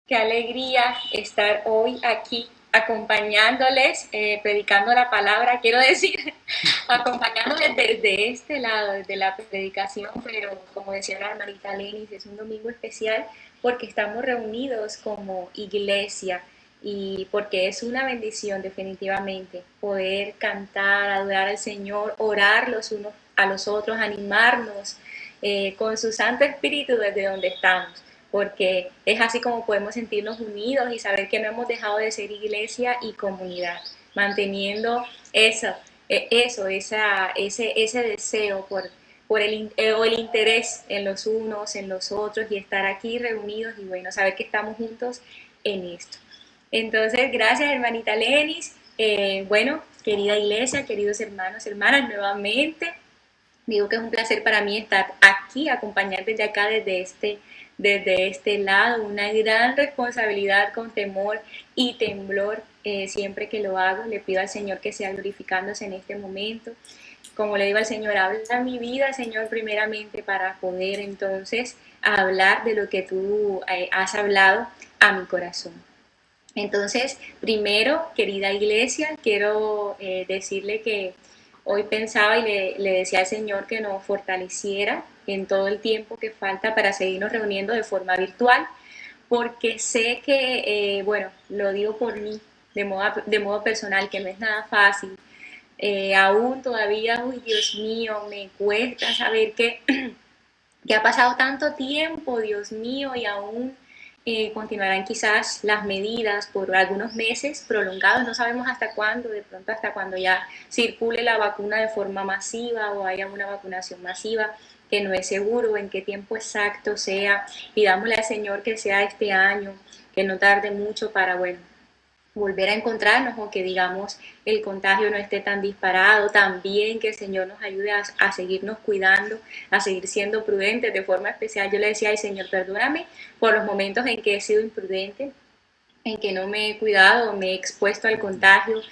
Qué alegría estar hoy aquí acompañándoles, predicando la palabra, quiero decir, acompañándoles desde este lado, desde la predicación, pero como decía la hermanita Lenis, es un domingo especial porque estamos reunidos como iglesia y porque es una bendición definitivamente poder cantar, adorar al Señor, orar los unos a los otros, animarnos con su Santo Espíritu desde donde estamos, porque es así como podemos sentirnos unidos y saber que no hemos dejado de ser iglesia y comunidad, manteniendo ese deseo o el interés en los unos, en los otros y estar aquí reunidos y bueno, saber que estamos juntos en esto. Entonces, gracias hermanita Lenis. Bueno, querida iglesia, queridos hermanos, hermanas, nuevamente digo que es un placer para mí estar aquí, acompañar desde acá, desde este lado, una gran responsabilidad con temor y temblor siempre que lo hago. Le pido al Señor que sea glorificándose en este momento. Como le digo al Señor, habla mi vida, Señor, primeramente para poder entonces hablar de lo que tú has hablado a mi corazón. Entonces, primero, querida iglesia, quiero decirle que hoy pensaba y le decía al Señor que nos fortaleciera en todo el tiempo que falta para seguirnos reuniendo de forma virtual, porque sé que, bueno, lo digo por mí, de modo personal, que no es nada fácil. Aún todavía, uy, Dios mío, me cuesta saber que ha pasado tanto tiempo, Dios mío, y aún continuarán quizás las medidas por algunos meses prolongados, no sabemos hasta cuándo, de pronto hasta cuando ya circule la vacuna de forma masiva o haya una vacunación masiva, que no es seguro en qué tiempo exacto sea. Pidámosle al Señor que sea este año, que no tarde mucho para, bueno, volver a encontrarnos o que digamos el contagio no esté tan disparado, también que el Señor nos ayude a seguirnos cuidando, a seguir siendo prudentes de forma especial. Yo le decía, ay Señor, perdóname por los momentos en que he sido imprudente, en que no me he cuidado, me he expuesto al contagio.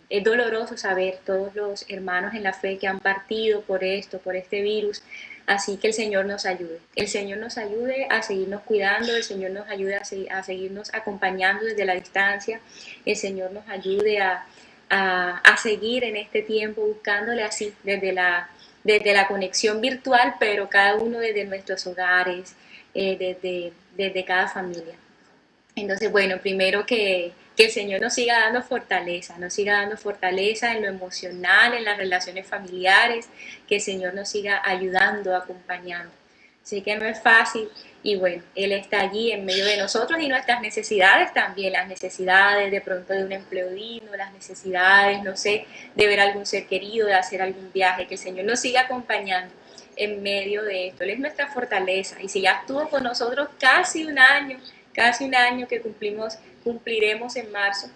Es doloroso saber todos los hermanos en la fe que han partido por esto, por este virus. Así que el Señor nos ayude. El Señor nos ayude a seguirnos cuidando, el Señor nos ayude a seguirnos acompañando desde la distancia, el Señor nos ayude a seguir en este tiempo buscándole así, desde la conexión virtual, pero cada uno desde nuestros hogares, desde cada familia. Entonces, bueno, primero que el Señor nos siga dando fortaleza en lo emocional, en las relaciones familiares, que el Señor nos siga ayudando, acompañando. Sé que no es fácil y bueno, Él está allí en medio de nosotros y nuestras necesidades también, las necesidades de pronto de un empleo digno, las necesidades, no sé, de ver a algún ser querido, de hacer algún viaje, que el Señor nos siga acompañando en medio de esto. Él es nuestra fortaleza y si ya estuvo con nosotros casi un año que cumpliremos en marzo,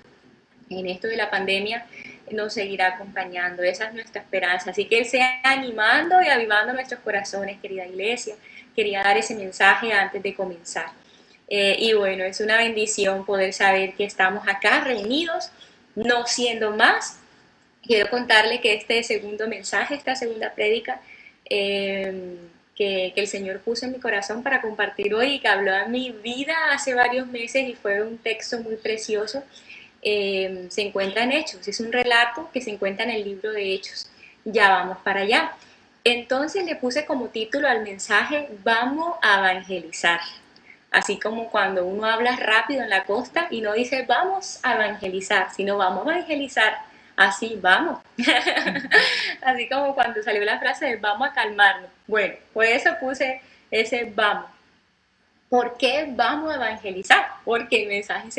en esto de la pandemia, nos seguirá acompañando. Esa es nuestra esperanza. Así que Él sea animando y avivando nuestros corazones, querida iglesia. Quería dar ese mensaje antes de comenzar. Y bueno, es una bendición poder saber que estamos acá reunidos, no siendo más. Quiero contarle que este segundo mensaje, esta segunda prédica, que el Señor puso en mi corazón para compartir hoy y que habló a mi vida hace varios meses y fue un texto muy precioso, se encuentra en Hechos. Es un relato que se encuentra en el libro de Hechos. Ya vamos para allá. Entonces le puse como título al mensaje, vamos a evangelizar. Así como cuando uno habla rápido en la costa y no dice vamos a evangelizar, sino vamos a evangelizar. Así vamos. Así como cuando salió la frase de vamos a calmarnos. Bueno, por eso puse ese vamos. ¿Por qué vamos a evangelizar? Porque el mensaje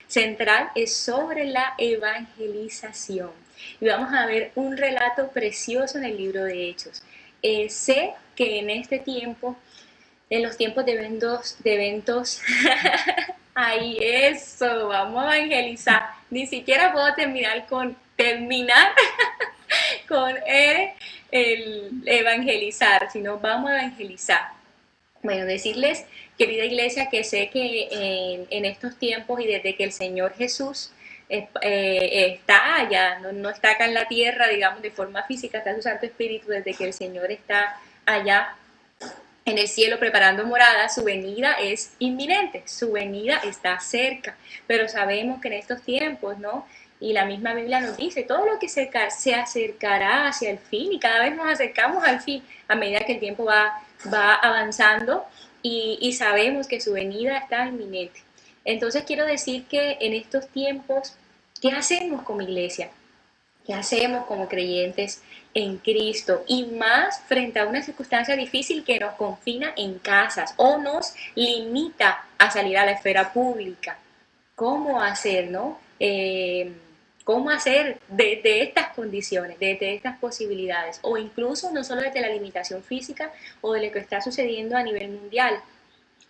central es sobre la evangelización. Y vamos a ver un relato precioso en el libro de Hechos. Sé que en este tiempo, en los tiempos de eventos ay, eso, vamos a evangelizar. Ni siquiera puedo terminar con el evangelizar, sino vamos a evangelizar. Bueno, decirles, querida iglesia, que sé que en estos tiempos y desde que el Señor Jesús está allá, no está acá en la tierra, digamos, de forma física, está su Santo Espíritu, desde que el Señor está allá en el cielo preparando morada, su venida es inminente, su venida está cerca, pero sabemos que en estos tiempos, ¿no? Y la misma Biblia nos dice, todo lo que se acercará hacia el fin y cada vez nos acercamos al fin a medida que el tiempo va avanzando y sabemos que su venida está inminente. Entonces quiero decir que en estos tiempos, ¿qué hacemos como iglesia? ¿Qué hacemos como creyentes en Cristo? Y más frente a una circunstancia difícil que nos confina en casas o nos limita a salir a la esfera pública. ¿Cómo hacer, no? ¿Cómo hacer desde estas condiciones, desde estas posibilidades? O incluso no solo desde la limitación física o de lo que está sucediendo a nivel mundial,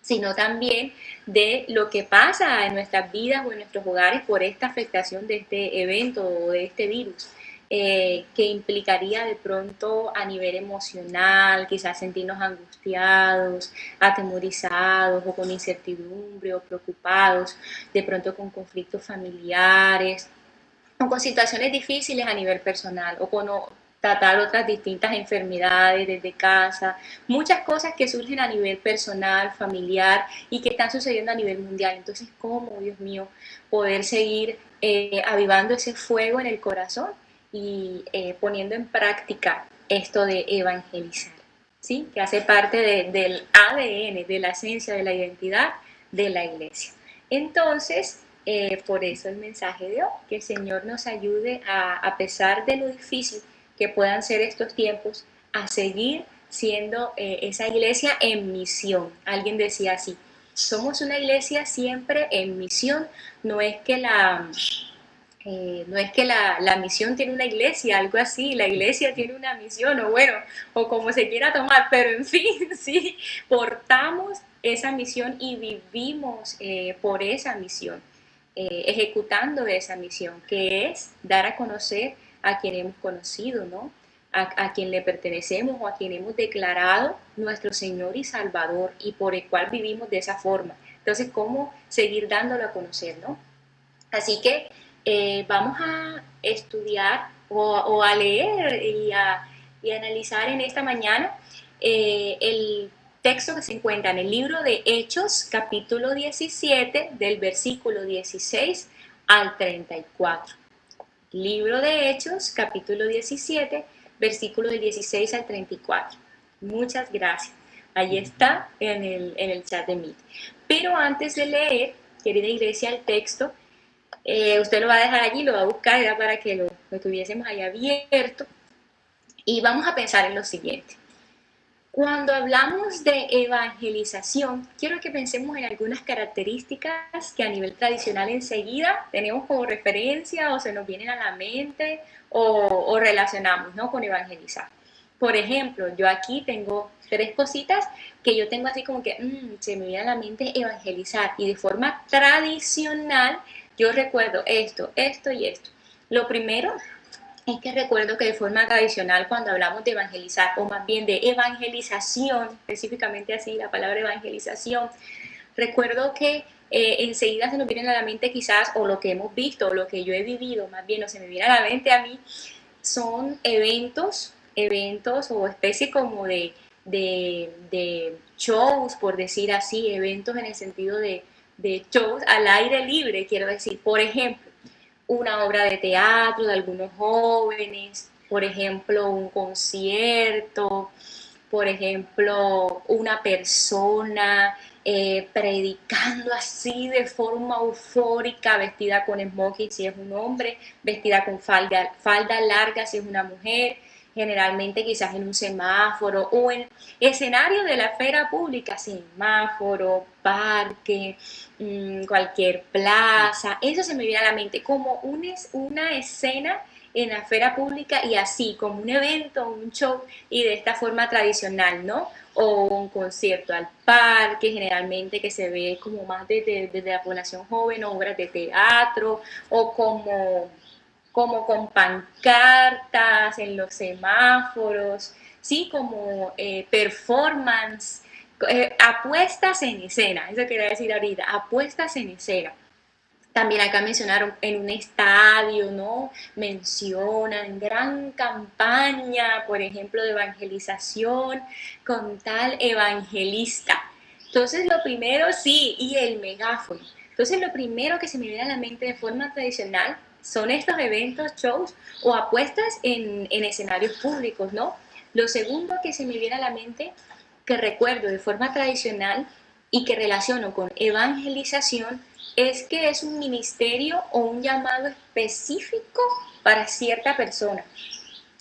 sino también de lo que pasa en nuestras vidas o en nuestros hogares por esta afectación de este evento o de este virus, que implicaría de pronto a nivel emocional, quizás sentirnos angustiados, atemorizados o con incertidumbre o preocupados, de pronto con conflictos familiares o con situaciones difíciles a nivel personal o con tratar otras distintas enfermedades desde casa, muchas cosas que surgen a nivel personal, familiar y que están sucediendo a nivel mundial. Entonces, ¿cómo, Dios mío, poder seguir avivando ese fuego en el corazón y poniendo en práctica esto de evangelizar? ¿Sí? Que hace parte del ADN, de la esencia, de la identidad de la iglesia. Entonces, por eso el mensaje de hoy, que el Señor nos ayude a pesar de lo difícil que puedan ser estos tiempos, a seguir siendo esa iglesia en misión. Alguien decía así, somos una iglesia siempre en misión, no es que la misión tiene una iglesia, algo así, la iglesia tiene una misión, o bueno, o como se quiera tomar, pero en fin, sí, portamos esa misión y vivimos por esa misión, ejecutando esa misión, que es dar a conocer a quien hemos conocido, ¿no? A quien le pertenecemos o a quien hemos declarado nuestro Señor y Salvador y por el cual vivimos de esa forma. Entonces, ¿cómo seguir dándolo a conocer, no? Así que vamos a estudiar o a leer y analizar en esta mañana el texto que se encuentra en el libro de Hechos, capítulo 17, del versículo 16 al 34. Libro de Hechos, capítulo 17, versículo del 16 al 34. Muchas gracias. Ahí está en el chat de Meet. Pero antes de leer, querida iglesia, el texto, usted lo va a dejar allí, lo va a buscar, era para que lo tuviésemos ahí abierto. Y vamos a pensar en lo siguiente. Cuando hablamos de evangelización, quiero que pensemos en algunas características que a nivel tradicional enseguida tenemos como referencia o se nos vienen a la mente o relacionamos, ¿no?, con evangelizar. Por ejemplo, yo aquí tengo 3 cositas que yo tengo así como que se me viene a la mente evangelizar, y de forma tradicional yo recuerdo esto, esto y esto. Lo primero es que recuerdo que de forma tradicional, cuando hablamos de evangelizar, o más bien de evangelización, específicamente así la palabra evangelización, recuerdo que enseguida se nos viene a la mente quizás, o lo que hemos visto, o lo que yo he vivido, más bien, o se me viene a la mente a mí, son eventos o especie como de shows, por decir así, eventos en el sentido de shows al aire libre, quiero decir, por ejemplo, una obra de teatro de algunos jóvenes, por ejemplo, un concierto, por ejemplo, una persona predicando así de forma eufórica, vestida con smoking si es un hombre, vestida con falda larga si es una mujer, generalmente quizás en un semáforo o en escenario de la esfera pública, semáforo, parque, cualquier plaza. Eso se me viene a la mente como una escena en la esfera pública, y así como un evento, un show, y de esta forma tradicional, ¿no? O un concierto al parque, generalmente que se ve como más desde la población joven, obras de teatro, o como con pancartas en los semáforos, ¿sí? Como performance, apuestas en escena, eso quería decir ahorita, apuestas en escena. También acá mencionaron en un estadio, ¿no? Mencionan gran campaña, por ejemplo, de evangelización con tal evangelista. Entonces, lo primero, sí, y el megáfono. Entonces, lo primero que se me viene a la mente de forma tradicional son estos eventos, shows o apuestas en escenarios públicos, ¿no? Lo segundo que se me viene a la mente, que recuerdo de forma tradicional y que relaciono con evangelización, es que es un ministerio o un llamado específico para cierta persona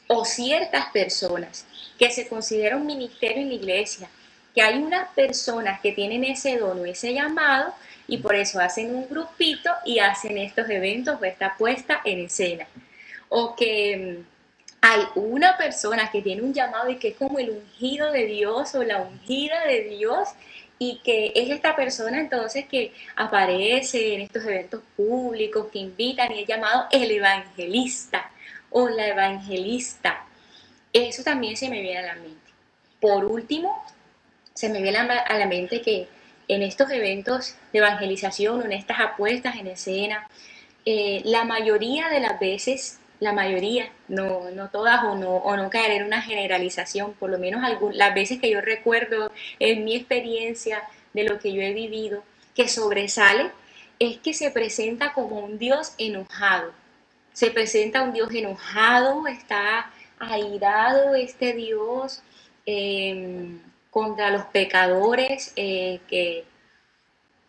o ciertas personas, que se considera un ministerio en la iglesia, que hay unas personas que tienen ese don o ese llamado y por eso hacen un grupito y hacen estos eventos o esta puesta en escena. O que hay una persona que tiene un llamado y que es como el ungido de Dios o la ungida de Dios y que es esta persona entonces que aparece en estos eventos públicos que invitan y es llamado el evangelista o la evangelista. Eso también se me viene a la mente. Por último, se me viene a la mente que en estos eventos de evangelización, en estas apuestas en escena, la mayoría de las veces, la mayoría, no todas o no caer en una generalización, por lo menos las veces que yo recuerdo en mi experiencia de lo que yo he vivido, que sobresale, es que se presenta como un Dios enojado. Se presenta un Dios enojado, está airado este Dios contra los pecadores que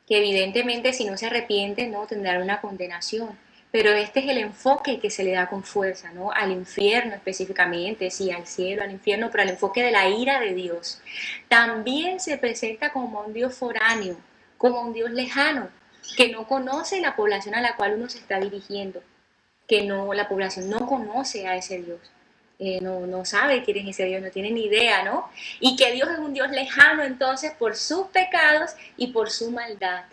evidentemente si no se arrepienten, ¿no? Tendrán una condenación. Pero este es el enfoque que se le da con fuerza, ¿no? Al infierno específicamente, sí, al cielo, al infierno, pero al enfoque de la ira de Dios. También se presenta como un Dios foráneo, como un Dios lejano, que no conoce la población a la cual uno se está dirigiendo, que no, la población no conoce a ese Dios. No sabe quién es ese Dios, no tiene ni idea, ¿no? Y que Dios es un Dios lejano entonces por sus pecados y por su maldad.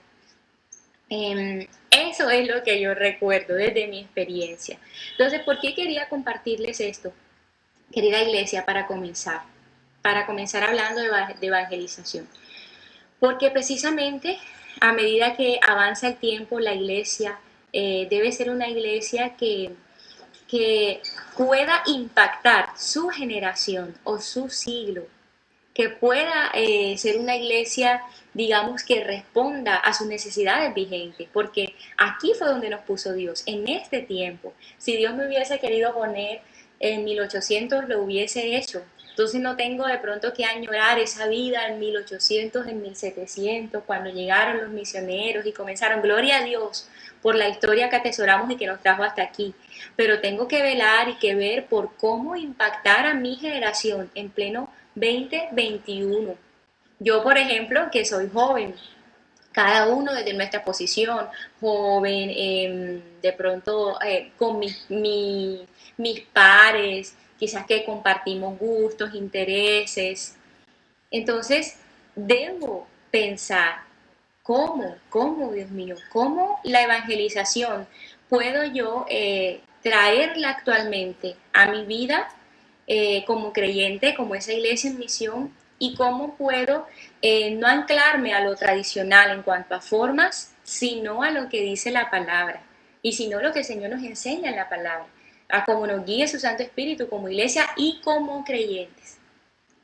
Eso es lo que yo recuerdo desde mi experiencia. Entonces, ¿por qué quería compartirles esto, querida iglesia, para comenzar? Para comenzar hablando de evangelización. Porque precisamente a medida que avanza el tiempo, la iglesia debe ser una iglesia que pueda impactar su generación o su siglo, que pueda ser una iglesia, digamos, que responda a sus necesidades vigentes, porque aquí fue donde nos puso Dios, en este tiempo. Si Dios me hubiese querido poner en 1800, lo hubiese hecho. Entonces no tengo de pronto que añorar esa vida en 1800, en 1700, cuando llegaron los misioneros y comenzaron, gloria a Dios por la historia que atesoramos y que nos trajo hasta aquí. Pero tengo que velar y que ver por cómo impactar a mi generación en pleno 2021. Yo, por ejemplo, que soy joven, cada uno desde nuestra posición, joven, de pronto con mis pares, quizás que compartimos gustos, intereses. Entonces, debo pensar Dios mío, cómo la evangelización puedo yo traerla actualmente a mi vida como creyente, como esa iglesia en misión, y cómo puedo no anclarme a lo tradicional en cuanto a formas, sino a lo que dice la palabra, y sino lo que el Señor nos enseña en la palabra, a cómo nos guíe su Santo Espíritu como iglesia y como creyentes.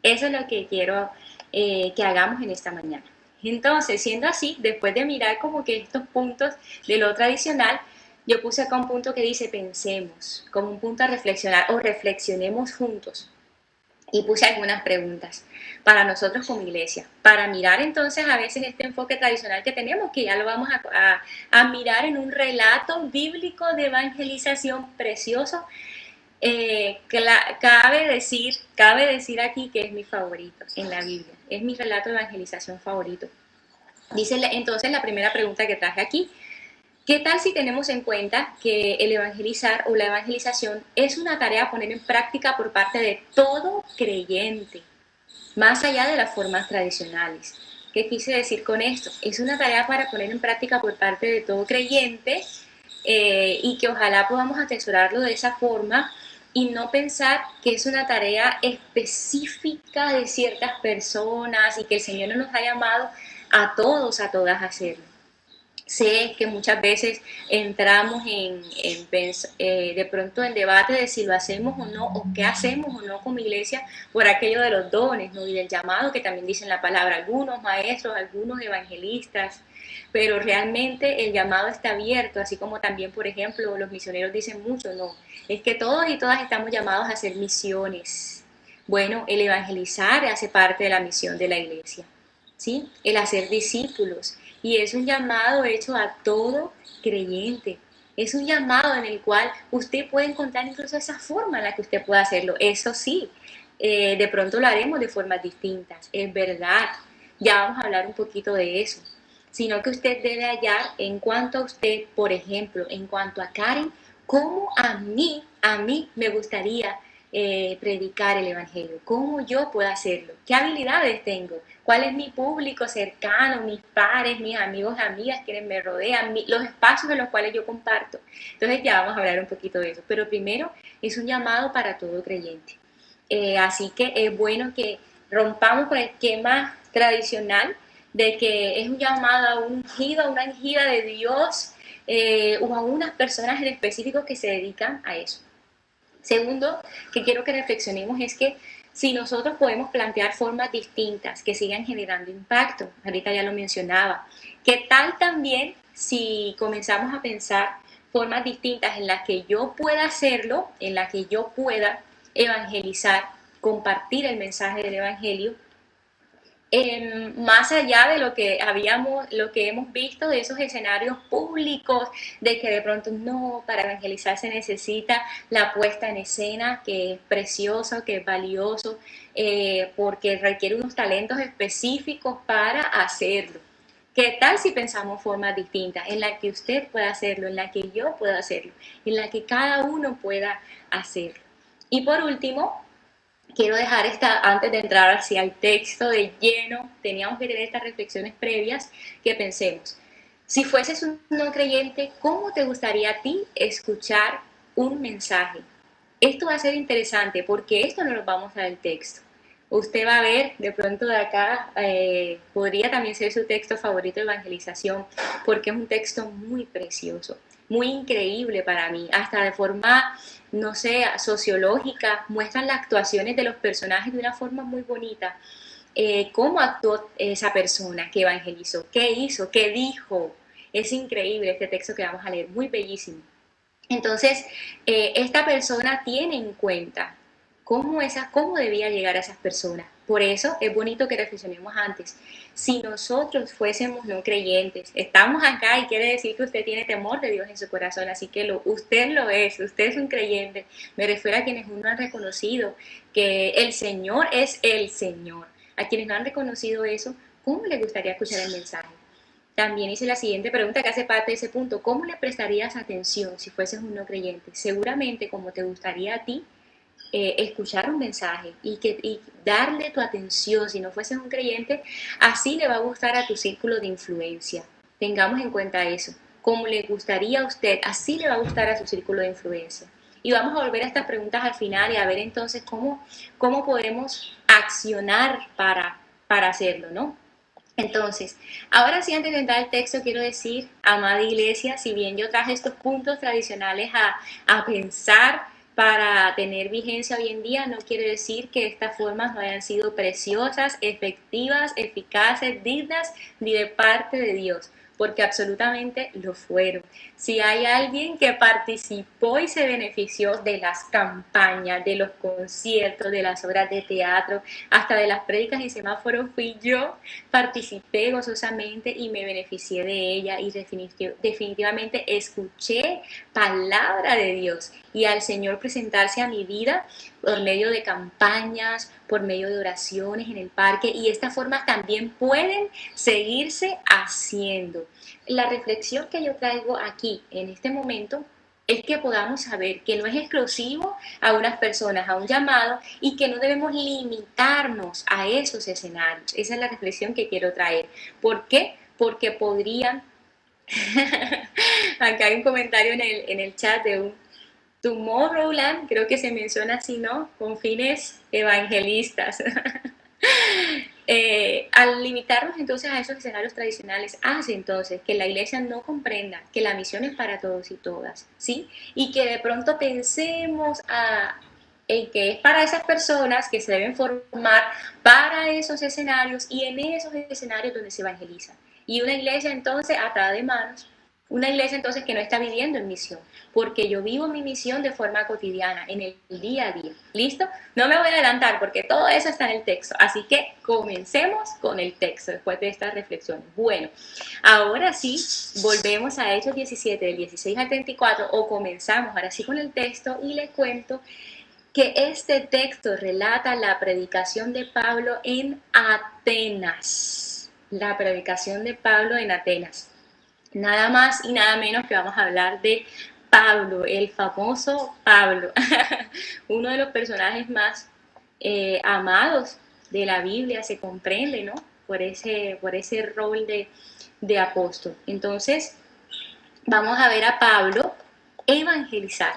Eso es lo que quiero que hagamos en esta mañana. Entonces, siendo así, después de mirar como que estos puntos de lo tradicional, yo puse acá un punto que dice pensemos, como un punto a reflexionar o reflexionemos juntos. Y puse algunas preguntas para nosotros como iglesia, para mirar entonces a veces este enfoque tradicional que tenemos, que ya lo vamos a mirar en un relato bíblico de evangelización precioso. Cabe decir aquí que es mi favorito en la Biblia, es mi relato de evangelización favorito. Dice entonces la primera pregunta que traje aquí: ¿qué tal si tenemos en cuenta que el evangelizar o la evangelización es una tarea a poner en práctica por parte de todo creyente, más allá de las formas tradicionales? ¿Qué quise decir con esto? Es una tarea para poner en práctica por parte de todo creyente y que ojalá podamos atesorarlo de esa forma y no pensar que es una tarea específica de ciertas personas y que el Señor no nos ha llamado a todos, a todas a hacerlo, Sé que muchas veces entramos de pronto en debate de si lo hacemos o no, o qué hacemos o no como iglesia por aquello de los dones, ¿no? Y del llamado que también dicen la palabra algunos maestros, algunos evangelistas, pero realmente el llamado está abierto, así como también, por ejemplo, los misioneros dicen mucho, no, es que todos y todas estamos llamados a hacer misiones. Bueno, el evangelizar hace parte de la misión de la iglesia, ¿sí? El hacer discípulos. Y es un llamado hecho a todo creyente. Es un llamado en el cual usted puede encontrar incluso esa forma en la que usted pueda hacerlo. Eso sí, de pronto lo haremos de formas distintas. Es verdad. Ya vamos a hablar un poquito de eso. Sino que usted debe hallar en cuanto a usted, por ejemplo, en cuanto a Karen, cómo a mí me gustaría predicar el Evangelio, cómo yo puedo hacerlo, qué habilidades tengo, cuál es mi público cercano, mis pares, mis amigos, amigas, quienes me rodean, los espacios en los cuales yo comparto. Entonces ya vamos a hablar un poquito de eso, pero primero es un llamado para todo creyente. Así que es bueno que rompamos con el esquema tradicional de que es un llamado a un ungido, a una ungida de Dios, o a unas personas en específico que se dedican a eso. Segundo, que quiero que reflexionemos es que si nosotros podemos plantear formas distintas que sigan generando impacto, ahorita ya lo mencionaba, ¿qué tal también si comenzamos a pensar formas distintas en las que yo pueda hacerlo, en las que yo pueda evangelizar, compartir el mensaje del evangelio, más allá de lo que hemos visto de esos escenarios públicos, de que de pronto no, para evangelizar se necesita la puesta en escena, que es precioso, que es valioso, porque requiere unos talentos específicos para hacerlo. ¿Qué tal si pensamos formas distintas en la que usted pueda hacerlo, en la que yo pueda hacerlo, en la que cada uno pueda hacerlo? Y por último, quiero dejar antes de entrar hacia el texto de lleno, teníamos que tener estas reflexiones previas que pensemos. Si fueses un no creyente, ¿cómo te gustaría a ti escuchar un mensaje? Esto va a ser interesante porque esto no lo vamos a dar el texto. Usted va a ver, de pronto de acá, podría también ser su texto favorito de evangelización, porque es un texto muy precioso, muy increíble para mí, hasta de forma, no sé, sociológica, muestran las actuaciones de los personajes de una forma muy bonita. Cómo actuó esa persona que evangelizó, qué hizo, qué dijo. Es increíble este texto que vamos a leer, muy bellísimo. Entonces, esta persona tiene en cuenta cómo debía llegar a esas personas. Por eso es bonito que reflexionemos antes. Si nosotros fuésemos no creyentes, estamos acá y quiere decir que usted tiene temor de Dios en su corazón, así que usted lo es, usted es un creyente. Me refiero a quienes no han reconocido que el Señor es el Señor. A quienes no han reconocido eso, ¿cómo les gustaría escuchar el mensaje? También hice la siguiente pregunta que hace parte de ese punto. ¿Cómo le prestarías atención si fueses un no creyente? Seguramente como te gustaría a ti escuchar un mensaje y darle tu atención si no fueses un creyente, así le va a gustar a tu círculo de influencia. Tengamos en cuenta eso. Como le gustaría a usted, así le va a gustar a su círculo de influencia. Y vamos a volver a estas preguntas al final y a ver entonces cómo podemos accionar para hacerlo, ¿no? Entonces, ahora sí, antes de entrar al texto, quiero decir, amada iglesia, si bien yo traje estos puntos tradicionales a pensar para tener vigencia hoy en día, no quiere decir que estas formas no hayan sido preciosas, efectivas, eficaces, dignas, ni de parte de Dios, porque absolutamente lo fueron. Si hay alguien que participó y se benefició de las campañas, de los conciertos, de las obras de teatro, hasta de las prédicas y semáforos, fui yo. Participé gozosamente y me beneficié de ella y definitivamente escuché palabra de Dios y al Señor presentarse a mi vida por medio de campañas, por medio de oraciones en el parque, y estas formas también pueden seguirse haciendo. La reflexión que yo traigo aquí en este momento es que podamos saber que no es exclusivo a unas personas, a un llamado, y que no debemos limitarnos a esos escenarios. Esa es la reflexión que quiero traer. ¿Por qué? Porque podrían, acá hay un comentario en el chat de un Tomorrowland, creo que se menciona así, ¿no? Con fines evangelistas. Al limitarnos entonces a esos escenarios tradicionales, hace entonces que la iglesia no comprenda que la misión es para todos y todas, ¿sí? Y que de pronto pensemos en que es para esas personas que se deben formar para esos escenarios y en esos escenarios donde se evangeliza. Y una iglesia entonces atada de manos, una iglesia entonces que no está viviendo en misión, porque yo vivo mi misión de forma cotidiana, en el día a día. ¿Listo? No me voy a adelantar porque todo eso está en el texto, así que comencemos con el texto después de estas reflexiones. Bueno, ahora sí, volvemos a Hechos 17, del 16 al 34, o comenzamos ahora sí con el texto y les cuento que este texto relata la predicación de Pablo en Atenas. La predicación de Pablo en Atenas. Nada más y nada menos que vamos a hablar de Pablo, el famoso Pablo, uno de los personajes más amados de la Biblia, se comprende, ¿no? Por ese rol de apóstol. Entonces, vamos a ver a Pablo evangelizar.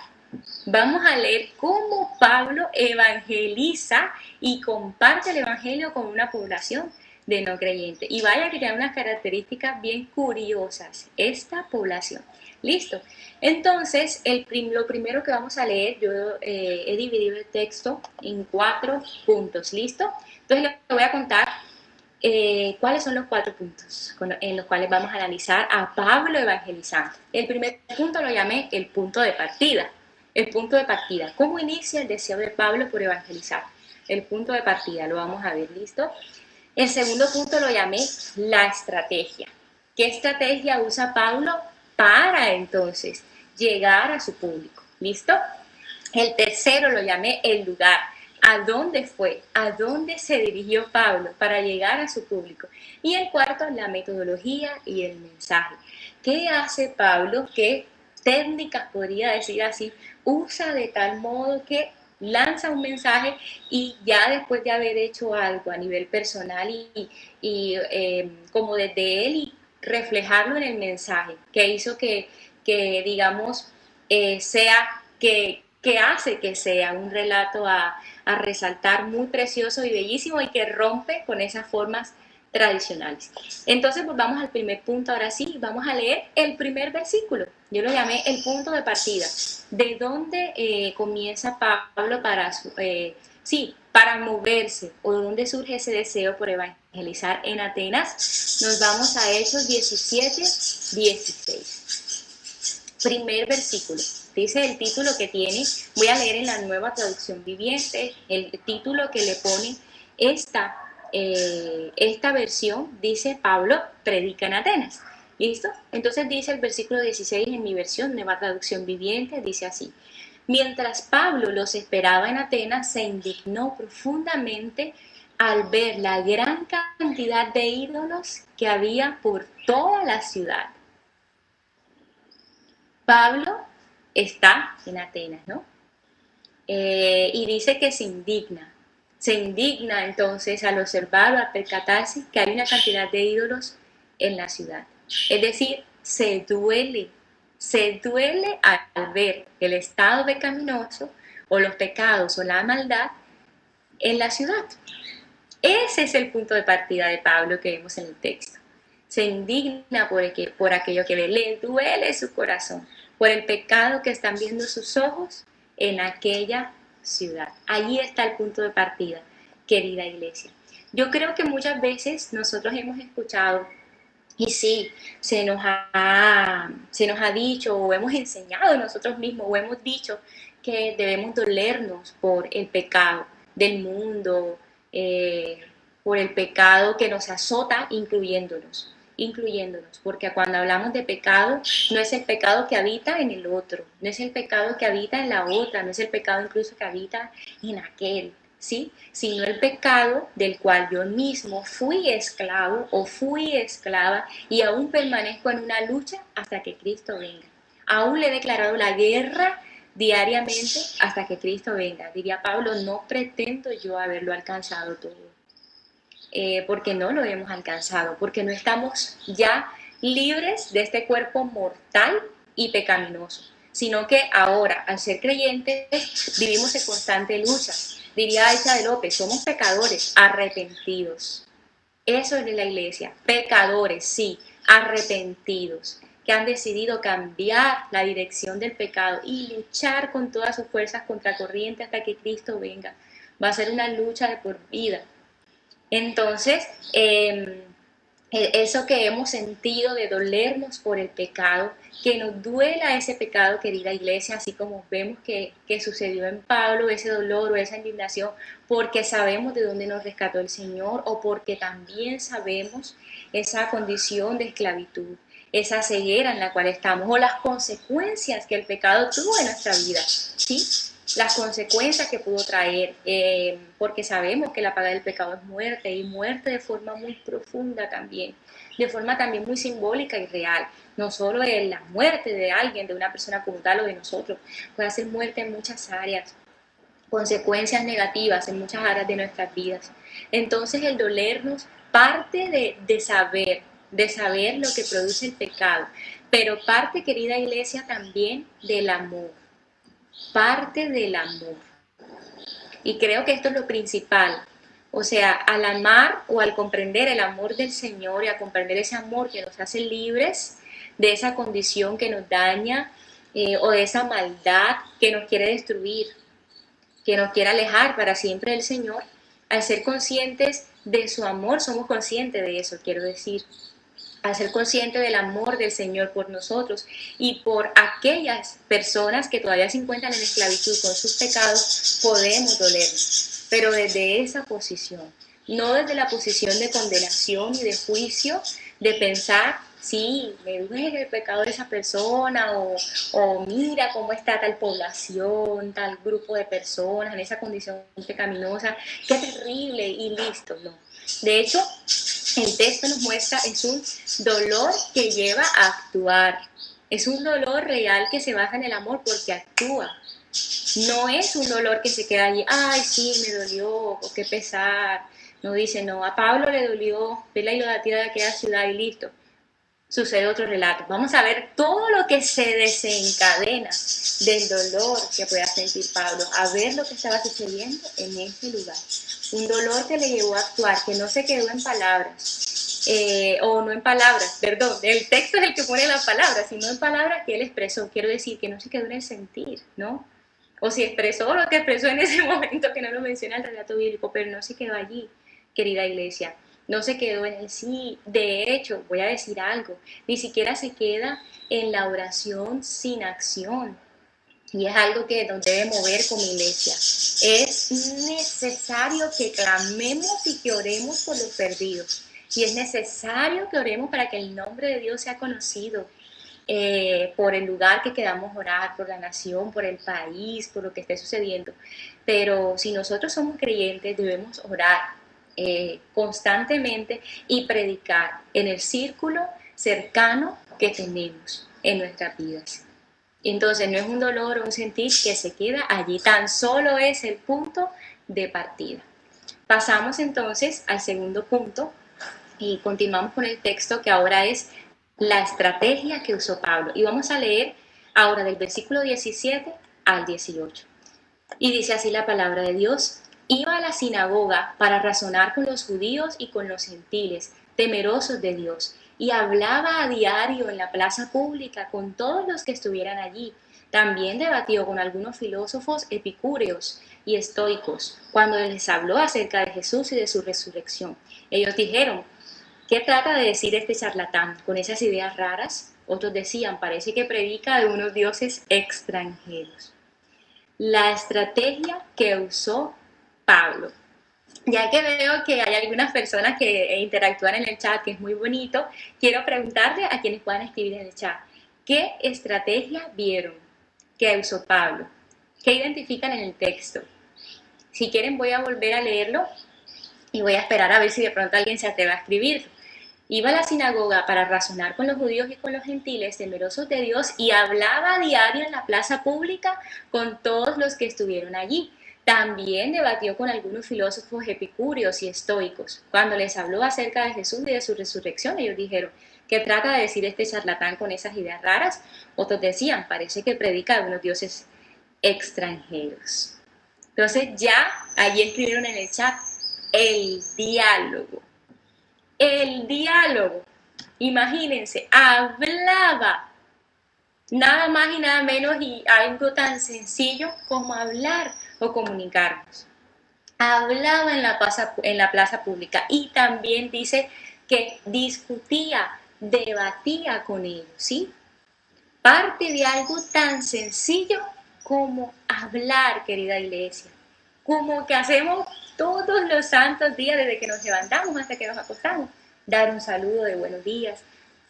Vamos a leer cómo Pablo evangeliza y comparte el evangelio con una población de no creyentes. Y vaya que tiene unas características bien curiosas esta población. Listo. Entonces, lo primero que vamos a leer, yo he dividido el texto en 4 puntos. ¿Listo? Entonces, les voy a contar cuáles son los 4 puntos en los cuales vamos a analizar a Pablo evangelizando. El primer punto lo llamé el punto de partida. El punto de partida. ¿Cómo inicia el deseo de Pablo por evangelizar? El punto de partida, lo vamos a ver, ¿listo? El segundo punto lo llamé la estrategia. ¿Qué estrategia usa Pablo para entonces llegar a su público? ¿Listo? El tercero lo llamé el lugar. ¿A dónde fue? ¿A dónde se dirigió Pablo para llegar a su público? Y el cuarto, la metodología y el mensaje. ¿Qué hace Pablo? ¿Qué técnicas, podría decir así, usa de tal modo que lanza un mensaje y ya después de haber hecho algo a nivel personal y como desde él y reflejarlo en el mensaje, que hizo que digamos, que hace que sea un relato a resaltar muy precioso y bellísimo y que rompe con esas formas tradicionales. Entonces, pues vamos al primer punto, ahora sí, vamos a leer el primer versículo. Yo lo llamé el punto de partida. ¿De dónde comienza Pablo para moverse o de dónde surge ese deseo por evangelizar en Atenas? Nos vamos a Hechos 17, 16. Primer versículo. Dice el título que tiene, voy a leer en la Nueva Traducción Viviente, el título que le pone esta versión, dice Pablo predica en Atenas. ¿Listo? Entonces dice el versículo 16 en mi versión, Nueva Traducción Viviente, dice así: mientras Pablo los esperaba en Atenas, se indignó profundamente al ver la gran cantidad de ídolos que había por toda la ciudad. Pablo está en Atenas, ¿no? Y dice que se indigna entonces al observar o al percatarse que hay una cantidad de ídolos en la ciudad. Es decir, se duele al ver el estado pecaminoso o los pecados o la maldad en la ciudad. Ese es el punto de partida de Pablo que vemos en el texto. Se indigna por aquello que ve, le duele su corazón, por el pecado que están viendo sus ojos en aquella ciudad. Allí está el punto de partida, querida iglesia. Yo creo que muchas veces nosotros hemos escuchado, y sí, se nos ha dicho o hemos enseñado nosotros mismos o hemos dicho que debemos dolernos por el pecado del mundo, por el pecado que nos azota, incluyéndonos, porque cuando hablamos de pecado, no es el pecado que habita en el otro, no es el pecado que habita en la otra, no es el pecado incluso que habita en aquel, ¿sí? Sino el pecado del cual yo mismo fui esclavo o fui esclava y aún permanezco en una lucha hasta que Cristo venga. Aún le he declarado la guerra diariamente hasta que Cristo venga. Diría Pablo, no pretendo yo haberlo alcanzado todo. Porque no lo hemos alcanzado, porque no estamos ya libres de este cuerpo mortal y pecaminoso, sino que ahora, al ser creyentes, vivimos en constante lucha. Diría Aicha de López, somos pecadores arrepentidos, Eso es de la iglesia. Pecadores, sí, arrepentidos, que han decidido cambiar la dirección del pecado y luchar con todas sus fuerzas contracorriente hasta que Cristo venga. Va a ser una lucha de por vida. Entonces, eso que hemos sentido de dolernos por el pecado, que nos duela ese pecado, querida iglesia, así como vemos que sucedió en Pablo, ese dolor o esa indignación, porque sabemos de dónde nos rescató el Señor o porque también sabemos esa condición de esclavitud, esa ceguera en la cual estamos o las consecuencias que el pecado tuvo en nuestra vida, ¿sí? Las consecuencias que pudo traer, porque sabemos que la paga del pecado es muerte, y muerte de forma muy profunda también, de forma también muy simbólica y real. No solo es la muerte de alguien, de una persona como tal o de nosotros, puede ser muerte en muchas áreas, consecuencias negativas en muchas áreas de nuestras vidas. Entonces el dolernos parte de saber lo que produce el pecado, pero parte, querida iglesia, también del amor, parte del amor. Y creo que esto es lo principal. O sea, al amar o al comprender el amor del Señor y a comprender ese amor que nos hace libres de esa condición que nos daña o de esa maldad que nos quiere destruir, que nos quiere alejar para siempre del Señor, al ser conscientes de su amor, somos conscientes de eso, quiero decir, al ser consciente del amor del Señor por nosotros y por aquellas personas que todavía se encuentran en esclavitud con sus pecados, podemos dolernos, pero desde esa posición, no desde la posición de condenación y de juicio, de pensar, sí, me duele el pecado de esa persona, o mira cómo está tal población, tal grupo de personas en esa condición pecaminosa, qué terrible y listo, no. De hecho, el texto nos muestra es un dolor que lleva a actuar, es un dolor real que se basa en el amor porque actúa. No es un dolor que se queda allí, ay, sí, me dolió, o qué pesar. No dice, no, a Pablo le dolió ver la idolatría de aquella ciudad y listo. Sucede otro relato. Vamos a ver todo lo que se desencadena del dolor que pueda sentir Pablo, a ver lo que estaba sucediendo en ese lugar. Un dolor que le llevó a actuar, que no se quedó en palabras, o no en palabras, perdón, el texto es el que pone las palabras, sino en palabras que él expresó. Quiero decir que no se quedó en el sentir, ¿no? O si expresó lo que expresó en ese momento, que no lo menciona el relato bíblico, pero no se quedó allí, querida iglesia. No se quedó en el sí. De hecho, voy a decir algo, ni siquiera se queda en la oración sin acción. Y es algo que nos debe mover como iglesia. Es necesario que clamemos y que oremos por los perdidos. Y es necesario que oremos para que el nombre de Dios sea conocido. Por el lugar que queramos orar, por la nación, por el país, por lo que esté sucediendo. Pero si nosotros somos creyentes, debemos orar constantemente y predicar en el círculo cercano que tenemos en nuestras vidas. Entonces no es un dolor o un sentir que se queda allí, tan solo es el punto de partida. Pasamos entonces al segundo punto y continuamos con el texto que ahora es la estrategia que usó Pablo. Y vamos a leer ahora del versículo 17 al 18. Y dice así la palabra de Dios: iba a la sinagoga para razonar con los judíos y con los gentiles, temerosos de Dios, y hablaba a diario en la plaza pública con todos los que estuvieran allí. También debatió con algunos filósofos epicúreos y estoicos, cuando les habló acerca de Jesús y de su resurrección. Ellos dijeron: ¿qué trata de decir este charlatán con esas ideas raras? Otros decían: parece que predica de unos dioses extranjeros. La estrategia que usó Pablo. Ya que veo que hay algunas personas que interactúan en el chat, que es muy bonito, quiero preguntarle a quienes puedan escribir en el chat, ¿qué estrategia vieron que usó Pablo? ¿Qué identifican en el texto? Si quieren voy a volver a leerlo y voy a esperar a ver si de pronto alguien se atreve a escribir. Iba a la sinagoga para razonar con los judíos y con los gentiles, temerosos de Dios, y hablaba a diario en la plaza pública con todos los que estuvieron allí. También debatió con algunos filósofos epicúreos y estoicos. Cuando les habló acerca de Jesús y de su resurrección, ellos dijeron: ¿qué trata de decir este charlatán con esas ideas raras? Otros decían: parece que predica de unos dioses extranjeros. Entonces ya allí escribieron en el chat el diálogo. el diálogo. Imagínense, hablaba nada más y nada menos y algo tan sencillo como hablar o comunicarnos. Hablaba en la plaza pública y también dice que discutía, debatía con ellos, ¿sí? Parte de algo tan sencillo como hablar, querida iglesia, como que hacemos todos los santos días desde que nos levantamos hasta que nos acostamos. Dar un saludo de buenos días,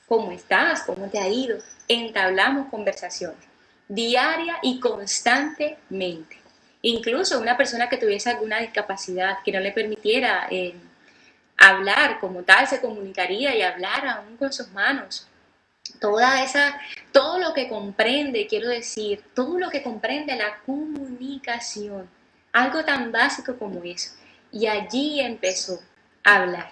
¿cómo estás? ¿Cómo te ha ido? Entablamos conversaciones diaria y constantemente. Incluso una persona que tuviese alguna discapacidad que no le permitiera hablar como tal, se comunicaría y hablar aún con sus manos. Todo lo que comprende, quiero decir, todo lo que comprende la comunicación, algo tan básico como eso. Y allí empezó a hablar.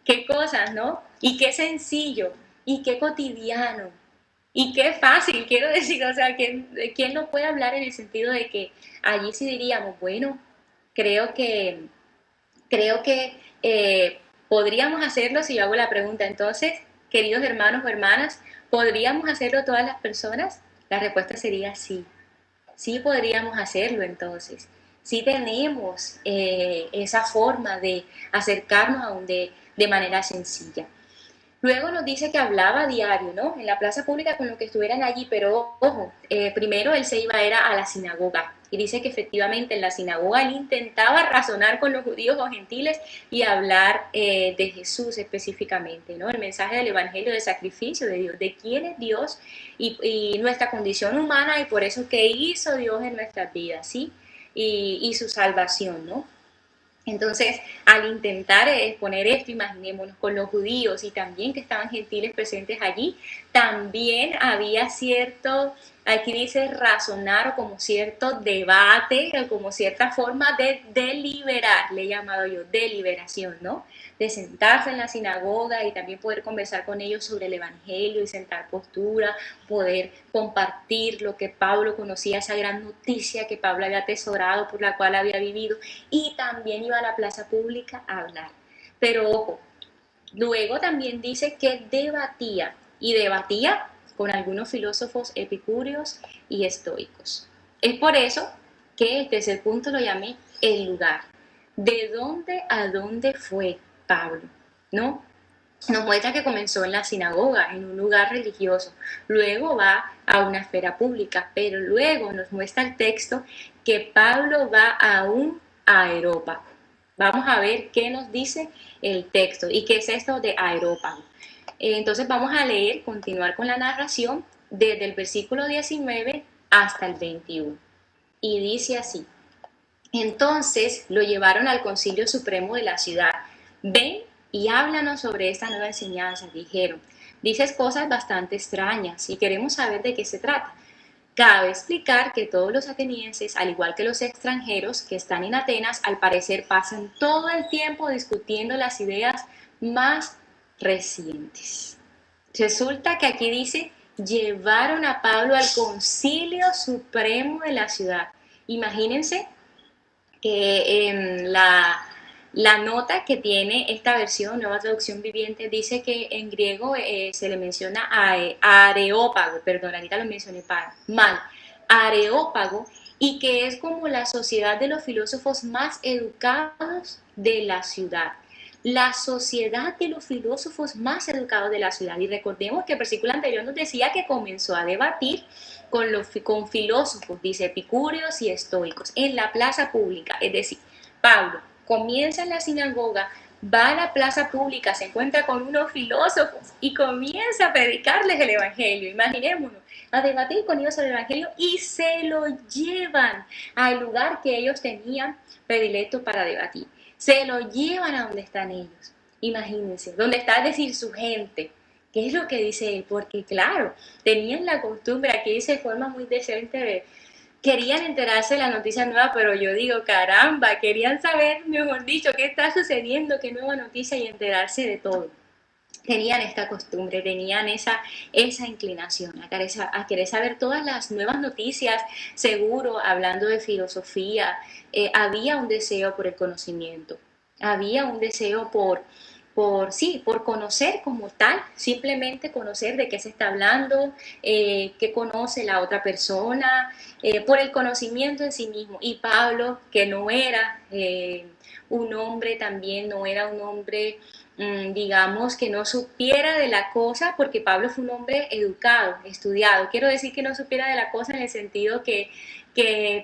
Qué cosas, ¿no? Y qué sencillo, y qué cotidiano, y qué fácil, quiero decir, o sea, ¿quién no puede hablar en el sentido de que allí sí diríamos, bueno, creo que, creo que podríamos hacerlo si yo hago la pregunta, entonces, queridos hermanos o hermanas, ¿podríamos hacerlo todas las personas? La respuesta sería sí, sí podríamos hacerlo entonces, sí tenemos esa forma de acercarnos a de manera sencilla. Luego nos dice que hablaba diario, ¿no? En la plaza pública con los que estuvieran allí, pero ojo, primero él se iba era a la sinagoga y dice que efectivamente en la sinagoga él intentaba razonar con los judíos o gentiles y hablar de Jesús específicamente, ¿no? El mensaje del evangelio del sacrificio de Dios, de quién es Dios y nuestra condición humana y por eso qué hizo Dios en nuestras vidas, ¿sí? Y su salvación, ¿no? Entonces, al intentar exponer esto, imaginémonos con los judíos y también que estaban gentiles presentes allí, también había cierto, aquí dice razonar o como cierto debate o como cierta forma de deliberar, le he llamado yo, deliberación, ¿no? De sentarse en la sinagoga y también poder conversar con ellos sobre el evangelio y sentar postura, poder compartir lo que Pablo conocía, esa gran noticia que Pablo había atesorado, por la cual había vivido, y también iba a la plaza pública a hablar. Pero ojo, luego también dice que debatía, y debatía con algunos filósofos epicúreos y estoicos. Es por eso que el tercer punto lo llamé el lugar. ¿De dónde a dónde fue Pablo? ¿No? Nos muestra que comenzó en la sinagoga, en un lugar religioso, luego va a una esfera pública, pero luego nos muestra el texto que Pablo va a un aerópago. Vamos a ver qué nos dice el texto y qué es esto de aerópago. Entonces vamos a leer, continuar con la narración desde el versículo 19 hasta el 21. Y dice así: entonces lo llevaron al Concilio Supremo de la ciudad. Ven y háblanos sobre esta nueva enseñanza, dijeron. Dices cosas bastante extrañas y queremos saber de qué se trata. Cabe explicar que todos los atenienses, al igual que los extranjeros que están en Atenas, al parecer pasan todo el tiempo discutiendo las ideas más recientes. Resulta que aquí dice, llevaron a Pablo al Concilio Supremo de la ciudad. Imagínense que la nota que tiene esta versión, nueva traducción viviente, dice que en griego se le menciona areópago, perdón, ahorita lo mencioné mal, areópago, y que es como la sociedad de los filósofos más educados de la ciudad. La sociedad de los filósofos más educados de la ciudad. Y recordemos que el versículo anterior nos decía que comenzó a debatir con filósofos, dice, epicúreos y estoicos, en la plaza pública. Es decir, Pablo comienza en la sinagoga, va a la plaza pública, se encuentra con unos filósofos y comienza a predicarles el evangelio. Imaginémonos, a debatir con ellos sobre el evangelio y se lo llevan al lugar que ellos tenían predilecto para debatir. Se lo llevan a donde están ellos. Imagínense, donde está, es decir, su gente. ¿Qué es lo que dice él? Porque claro, tenían la costumbre, aquí dice de forma muy decente, querían enterarse de la noticia nueva, pero yo digo, caramba, querían saber, mejor dicho, qué está sucediendo, qué nueva noticia y enterarse de todo. Tenían esta costumbre, tenían esa inclinación a querer saber todas las nuevas noticias, seguro, hablando de filosofía, había un deseo por el conocimiento, había un deseo sí, por conocer como tal, simplemente conocer de qué se está hablando, qué conoce la otra persona, por el conocimiento en sí mismo. Y Pablo, que no era un hombre también, no era un hombre, digamos, que no supiera de la cosa, porque Pablo fue un hombre educado, estudiado. Quiero decir que no supiera de la cosa en el sentido que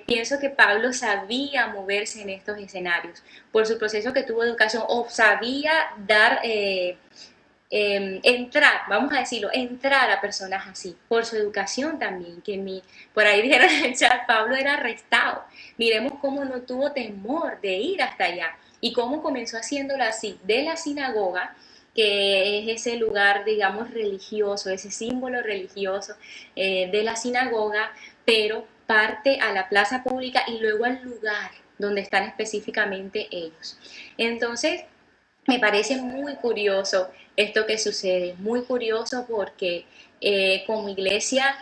pienso que Pablo sabía moverse en estos escenarios por su proceso que tuvo de educación, o sabía dar, entrar, vamos a decirlo, entrar a personas así, por su educación también, por ahí dijeron en el chat, Pablo era arrestado. Miremos cómo no tuvo temor de ir hasta allá y cómo comenzó haciéndolo así, de la sinagoga, que es ese lugar, digamos, religioso, ese símbolo religioso de la sinagoga, pero parte a la plaza pública y luego al lugar donde están específicamente ellos. Entonces, me parece muy curioso esto que sucede, muy curioso porque como iglesia,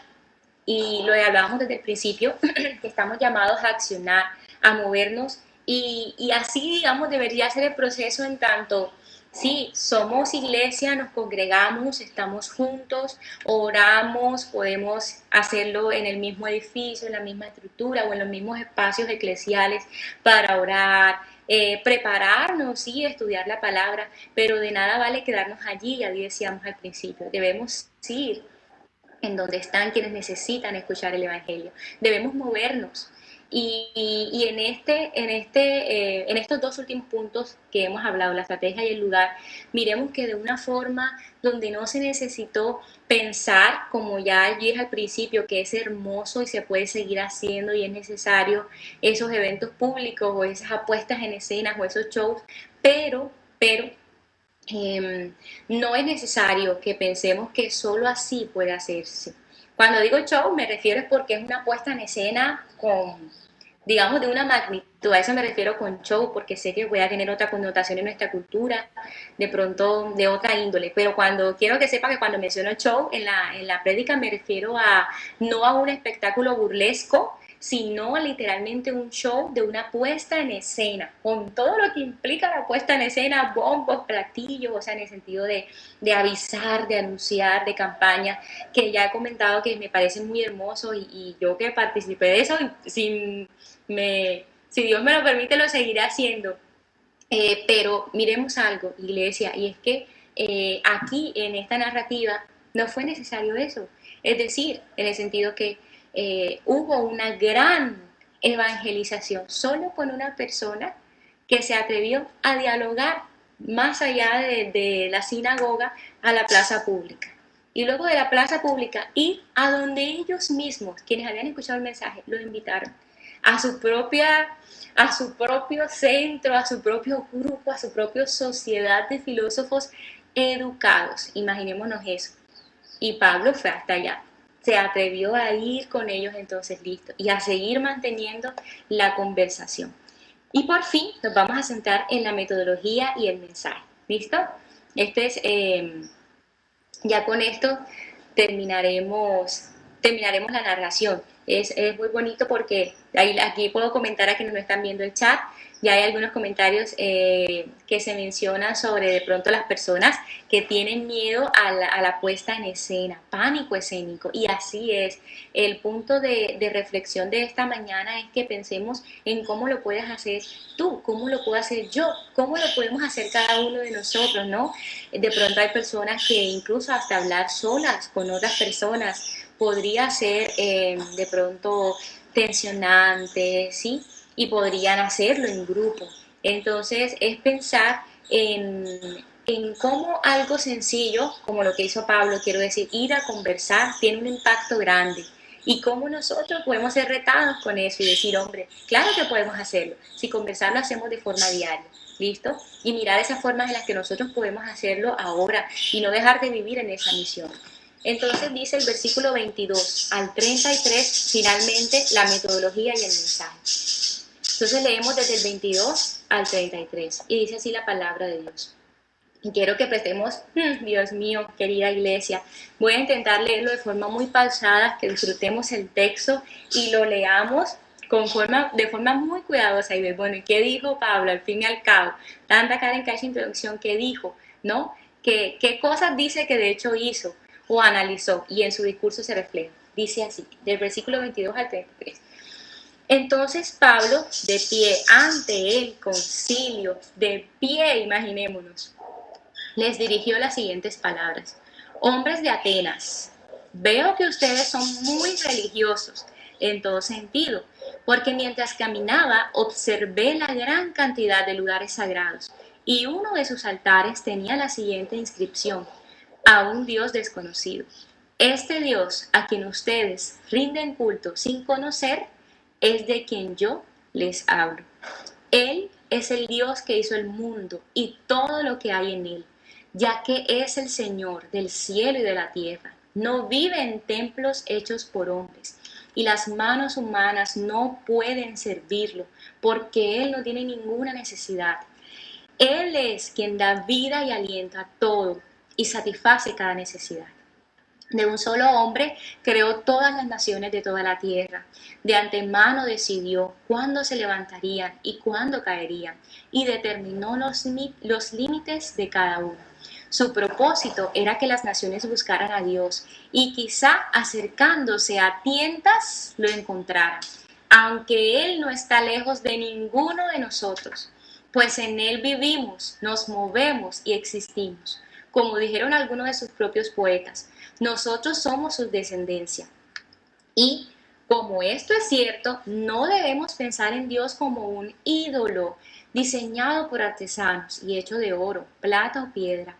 y lo hablábamos desde el principio, que estamos llamados a accionar, a movernos, y así, digamos, debería ser el proceso en tanto, sí, somos iglesia, nos congregamos, estamos juntos, oramos, podemos hacerlo en el mismo edificio, en la misma estructura o en los mismos espacios eclesiales para orar, prepararnos, sí, estudiar la palabra, pero de nada vale quedarnos allí, ya decíamos al principio, debemos ir en donde están quienes necesitan escuchar el Evangelio. Debemos movernos. Y en estos dos últimos puntos que hemos hablado, la estrategia y el lugar, miremos que de una forma donde no se necesitó pensar, como ya dije al principio, que es hermoso y se puede seguir haciendo y es necesario esos eventos públicos o esas apuestas en escenas o esos shows, pero no es necesario que pensemos que solo así puede hacerse. Cuando digo show me refiero es porque es una puesta en escena con, digamos, de una magnitud. A eso me refiero con show, porque sé que voy a tener otra connotación en nuestra cultura, de pronto de otra índole. Pero cuando quiero que sepa que cuando menciono show en la prédica me refiero a no a un espectáculo burlesco, sino literalmente un show de una puesta en escena, con todo lo que implica la puesta en escena, bombos, platillos, o sea, en el sentido de avisar, de anunciar, de campaña, que ya he comentado que me parece muy hermoso y yo que participé de eso, si Dios me lo permite, lo seguiré haciendo. Pero miremos algo, iglesia, y es que aquí en esta narrativa no fue necesario eso. Es decir, en el sentido que hubo una gran evangelización solo con una persona que se atrevió a dialogar más allá de la sinagoga a la plaza pública. Y luego de la plaza pública ir a donde ellos mismos, quienes habían escuchado el mensaje, los invitaron a a su propio centro, a su propio grupo, a su propia sociedad de filósofos educados. Imaginémonos eso. Y Pablo fue hasta allá. Se atrevió a ir con ellos, entonces listo, y a seguir manteniendo la conversación. Y por fin nos vamos a centrar en la metodología y el mensaje. ¿Listo? Este es, ya con esto terminaremos la narración. Es muy bonito porque aquí puedo comentar a quienes no están viendo el chat, ya hay algunos comentarios que se mencionan sobre de pronto las personas que tienen miedo a la puesta en escena, pánico escénico, y así es. El punto de reflexión de esta mañana es que pensemos en cómo lo puedes hacer tú, cómo lo puedo hacer yo, cómo lo podemos hacer cada uno de nosotros, ¿no? De pronto hay personas que incluso hasta hablar solas con otras personas podría ser de pronto tensionante, ¿sí? Y podrían hacerlo en grupo. Entonces es pensar en cómo algo sencillo, como lo que hizo Pablo, quiero decir, ir a conversar, tiene un impacto grande. Y cómo nosotros podemos ser retados con eso y decir, hombre, claro que podemos hacerlo, si conversar lo hacemos de forma diaria. ¿Listo? Y mirar esas formas en las que nosotros podemos hacerlo ahora y no dejar de vivir en esa misión. Entonces dice el versículo 22 al 33, finalmente, la metodología y el mensaje. Entonces leemos desde el 22 al 33 y dice así la palabra de Dios. Y quiero que prestemos, Dios mío, querida iglesia, voy a intentar leerlo de forma muy pausada, que disfrutemos el texto y lo leamos de forma muy cuidadosa y ver, bueno, ¿y qué dijo Pablo al fin y al cabo? Tanta cara en cada introducción, ¿qué dijo? ¿no? ¿Qué cosas dice que de hecho hizo o analizó? Y en su discurso se refleja. Dice así, del versículo 22 al 33. Entonces Pablo, de pie ante el concilio, de pie, imaginémonos, les dirigió las siguientes palabras. Hombres de Atenas, veo que ustedes son muy religiosos en todo sentido, porque mientras caminaba observé la gran cantidad de lugares sagrados y uno de sus altares tenía la siguiente inscripción: a un Dios desconocido. Este Dios a quien ustedes rinden culto sin conocer es de quien yo les hablo. Él es el Dios que hizo el mundo y todo lo que hay en él, ya que es el Señor del cielo y de la tierra. No vive en templos hechos por hombres, y las manos humanas no pueden servirlo, porque Él no tiene ninguna necesidad. Él es quien da vida y aliento a todo y satisface cada necesidad. De un solo hombre creó todas las naciones de toda la tierra. De antemano decidió cuándo se levantarían y cuándo caerían, y determinó los límites de cada uno. Su propósito era que las naciones buscaran a Dios y quizá acercándose a tientas lo encontraran, aunque Él no está lejos de ninguno de nosotros, pues en Él vivimos, nos movemos y existimos. Como dijeron algunos de sus propios poetas, nosotros somos su descendencia. Y como esto es cierto, no debemos pensar en Dios como un ídolo diseñado por artesanos y hecho de oro, plata o piedra.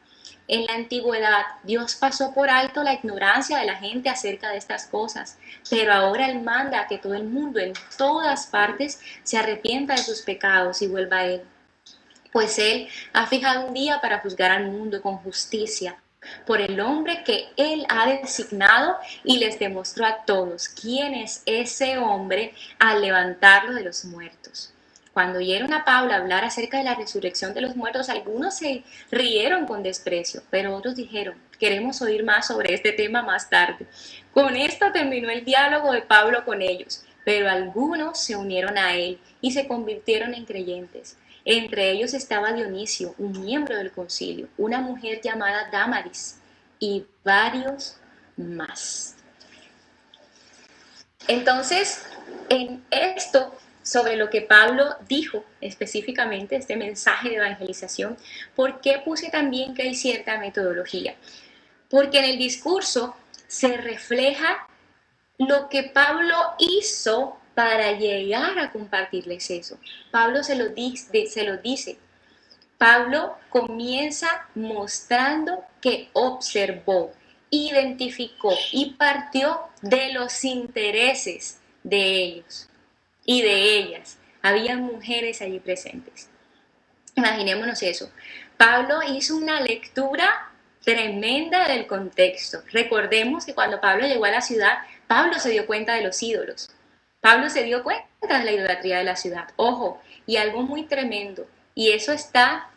En la antigüedad, Dios pasó por alto la ignorancia de la gente acerca de estas cosas, pero ahora Él manda a que todo el mundo en todas partes se arrepienta de sus pecados y vuelva a Él. Pues Él ha fijado un día para juzgar al mundo con justicia por el hombre que Él ha designado, y les demostró a todos quién es ese hombre al levantarlo de los muertos. Cuando oyeron a Pablo hablar acerca de la resurrección de los muertos, algunos se rieron con desprecio, pero otros dijeron: queremos oír más sobre este tema más tarde. Con esto terminó el diálogo de Pablo con ellos, pero algunos se unieron a él y se convirtieron en creyentes. Entre ellos estaba Dionisio, un miembro del concilio, una mujer llamada Dámaris y varios más. Entonces, en esto, sobre lo que Pablo dijo específicamente, este mensaje de evangelización, ¿por qué puse también que hay cierta metodología? Porque en el discurso se refleja lo que Pablo hizo para llegar a compartirles eso. Pablo se lo dice. Pablo comienza mostrando que observó, identificó y partió de los intereses de ellos y de ellas. Había mujeres allí presentes. Imaginémonos eso. Pablo hizo una lectura tremenda del contexto. Recordemos que cuando Pablo llegó a la ciudad, Pablo se dio cuenta de los ídolos. Pablo se dio cuenta de la idolatría de la ciudad. Ojo, y algo muy tremendo. Y eso está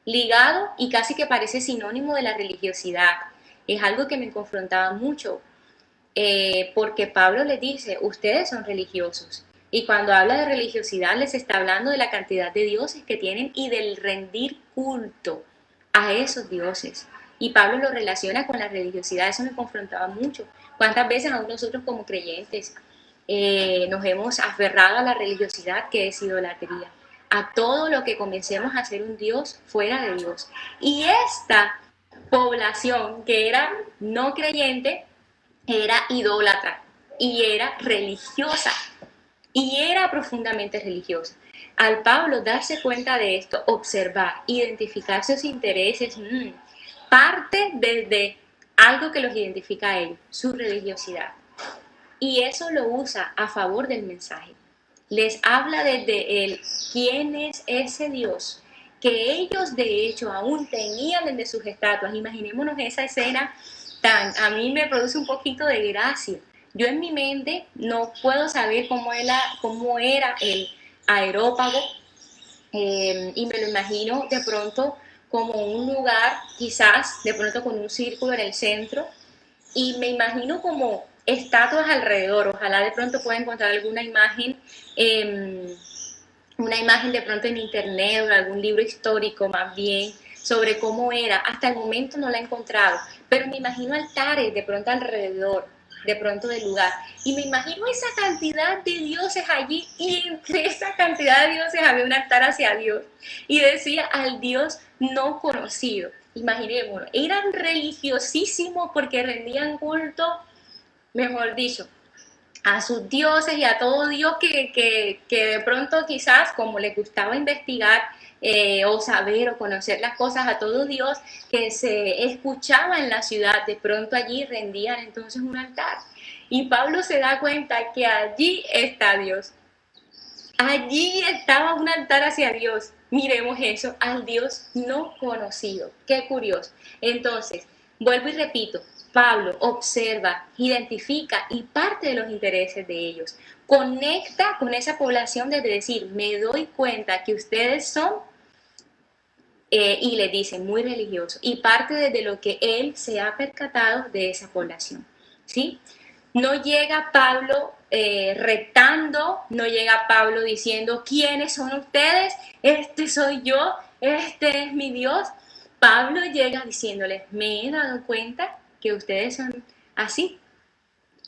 ligado y casi que parece sinónimo de la religiosidad. Es algo que me confrontaba mucho, porque Pablo les dice: ustedes son religiosos. Y cuando habla de religiosidad les está hablando de la cantidad de dioses que tienen y del rendir culto a esos dioses. Y Pablo lo relaciona con la religiosidad. Eso me confrontaba mucho. ¿Cuántas veces aún nosotros como creyentes nos hemos aferrado a la religiosidad, que es idolatría? A todo lo que comencemos a hacer un Dios fuera de Dios. Y esta población que era no creyente era idólatra y era religiosa. Y era profundamente religiosa. Al Pablo darse cuenta de esto, observar, identificar sus intereses, parte desde algo que los identifica a ellos, su religiosidad. Y eso lo usa a favor del mensaje. Les habla desde él quién es ese Dios que ellos de hecho aún tenían desde sus estatuas. Imaginémonos esa escena a mí me produce un poquito de gracia. Yo en mi mente no puedo saber cómo era el aerópago, y me lo imagino de pronto como un lugar, quizás de pronto con un círculo en el centro, y me imagino como estatuas alrededor. Ojalá de pronto pueda encontrar alguna imagen, una imagen de pronto en internet o en algún libro histórico más bien, sobre cómo era. Hasta el momento no la he encontrado, pero me imagino altares de pronto alrededor, de pronto del lugar. Y me imagino esa cantidad de dioses allí, y entre esa cantidad de dioses había un altar hacia Dios. Y decía al Dios no conocido. Imaginémonos, eran religiosísimos porque rendían culto, mejor dicho, a sus dioses y a todo Dios que de pronto quizás, como les gustaba investigar o saber o conocer las cosas, a todo Dios que se escuchaba en la ciudad, de pronto allí rendían entonces un altar. Y Pablo se da cuenta que allí está Dios. Allí estaba un altar hacia Dios. Miremos eso, al Dios no conocido. Qué curioso. Entonces, vuelvo y repito, Pablo observa, identifica y parte de los intereses de ellos. Conecta con esa población desde decir, me doy cuenta que ustedes son, y le dice, muy religioso, y parte desde lo que él se ha percatado de esa población. ¿Sí? No llega Pablo retando, no llega Pablo diciendo, ¿quiénes son ustedes? Este soy yo, este es mi Dios. Pablo llega diciéndoles, me he dado cuenta que ustedes son así.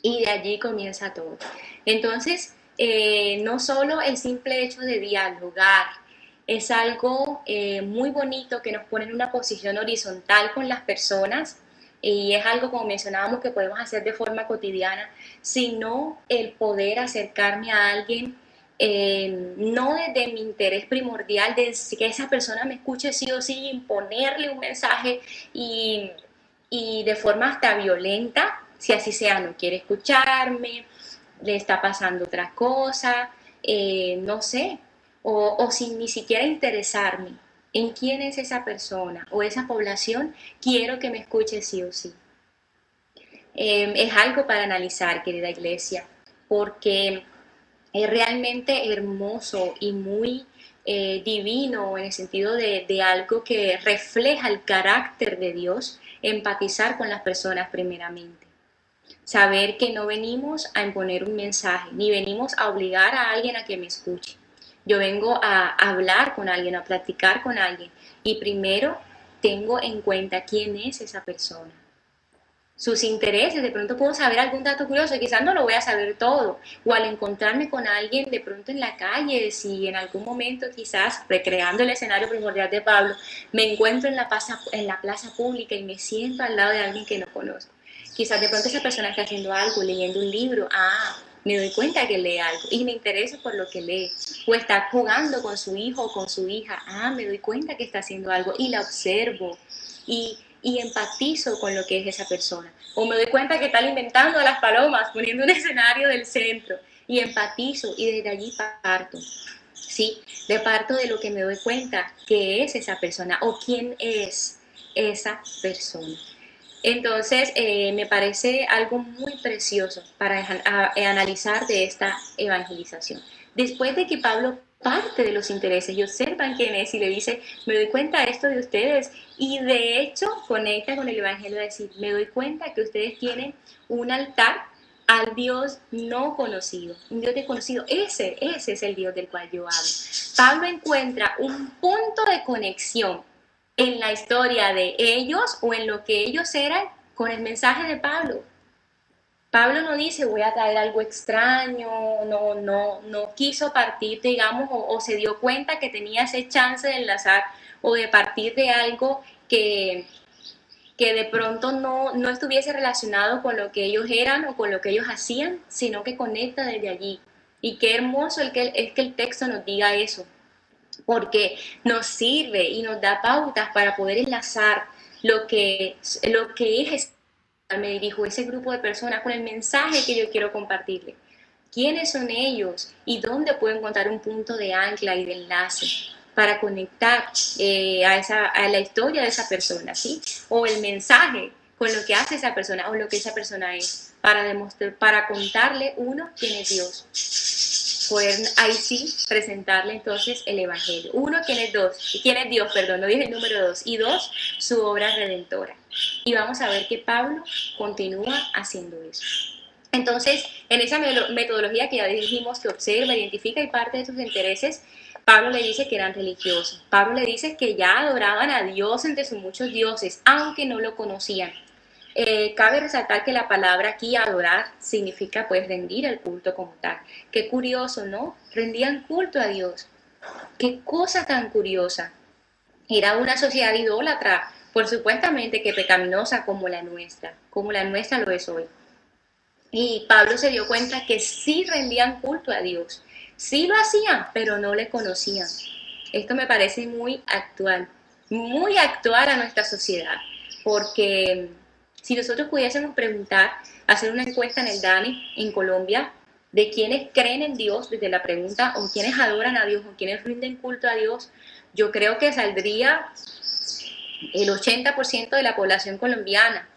Y de allí comienza todo. Entonces, no solo el simple hecho de dialogar, es algo muy bonito que nos pone en una posición horizontal con las personas, y es algo, como mencionábamos, que podemos hacer de forma cotidiana, sino el poder acercarme a alguien, no desde mi interés primordial de que esa persona me escuche sí o sí, imponerle un mensaje y de forma hasta violenta, si así sea, no quiere escucharme, le está pasando otra cosa, no sé, o sin ni siquiera interesarme en quién es esa persona o esa población, quiero que me escuche sí o sí. Es algo para analizar, querida iglesia, porque es realmente hermoso y muy divino en el sentido de algo que refleja el carácter de Dios, empatizar con las personas primeramente. Saber que no venimos a imponer un mensaje, ni venimos a obligar a alguien a que me escuche. Yo vengo a hablar con alguien, a platicar con alguien, y primero tengo en cuenta quién es esa persona, sus intereses. De pronto puedo saber algún dato curioso, quizás no lo voy a saber todo, o al encontrarme con alguien de pronto en la calle, si en algún momento, quizás recreando el escenario primordial de Pablo, me encuentro en la plaza pública y me siento al lado de alguien que no conozco. Quizás de pronto esa persona está haciendo algo, leyendo un libro, me doy cuenta que lee algo y me interesa por lo que lee. O está jugando con su hijo o con su hija, me doy cuenta que está haciendo algo y la observo y empatizo con lo que es esa persona. O me doy cuenta que está alimentando a las palomas, poniendo un escenario del centro, y empatizo y desde allí parto. ¿Sí? De parto de lo que me doy cuenta que es esa persona o quién es esa persona. Entonces, me parece algo muy precioso para analizar de esta evangelización. Después de que Pablo parte de los intereses y observan quién es y le dice, me doy cuenta de esto de ustedes, y de hecho conecta con el evangelio de decir, me doy cuenta que ustedes tienen un altar al Dios no conocido, un Dios desconocido. Ese es el Dios del cual yo hablo. Pablo encuentra un punto de conexión en la historia de ellos o en lo que ellos eran con el mensaje de Pablo. Pablo no dice voy a traer algo extraño, no quiso partir, digamos, o se dio cuenta que tenía ese chance de enlazar o de partir de algo que de pronto no estuviese relacionado con lo que ellos eran o con lo que ellos hacían, sino que conecta desde allí. Y qué hermoso es que el texto nos diga eso, porque nos sirve y nos da pautas para poder enlazar lo que es, me dirijo a ese grupo de personas con el mensaje que yo quiero compartirle. ¿Quiénes son ellos y dónde puedo encontrar un punto de ancla y de enlace para conectar a la historia de esa persona, ¿sí? O el mensaje con lo que hace esa persona o lo que esa persona es, para contarle, uno, quién es Dios, poder ahí sí presentarle entonces el evangelio. Uno, quién es Dios, perdón, no dije el número dos, y dos, su obra redentora. Y vamos a ver que Pablo continúa haciendo eso. Entonces, en esa metodología que ya dijimos que observa, identifica y parte de sus intereses, Pablo le dice que eran religiosos. Pablo le dice que ya adoraban a Dios entre sus muchos dioses, aunque no lo conocían. Cabe resaltar que la palabra aquí, adorar, significa pues rendir el culto como tal. Qué curioso, ¿no? Rendían culto a Dios. Qué cosa tan curiosa. Era una sociedad idólatra, por supuestamente que pecaminosa como la nuestra lo es hoy. Y Pablo se dio cuenta que sí rendían culto a Dios, sí lo hacían, pero no le conocían. Esto me parece muy actual a nuestra sociedad, porque si nosotros pudiésemos preguntar, hacer una encuesta en el DANE, en Colombia, de quienes creen en Dios, desde la pregunta, o quienes adoran a Dios, o quienes rinden culto a Dios, yo creo que saldría el 80% de la población colombiana,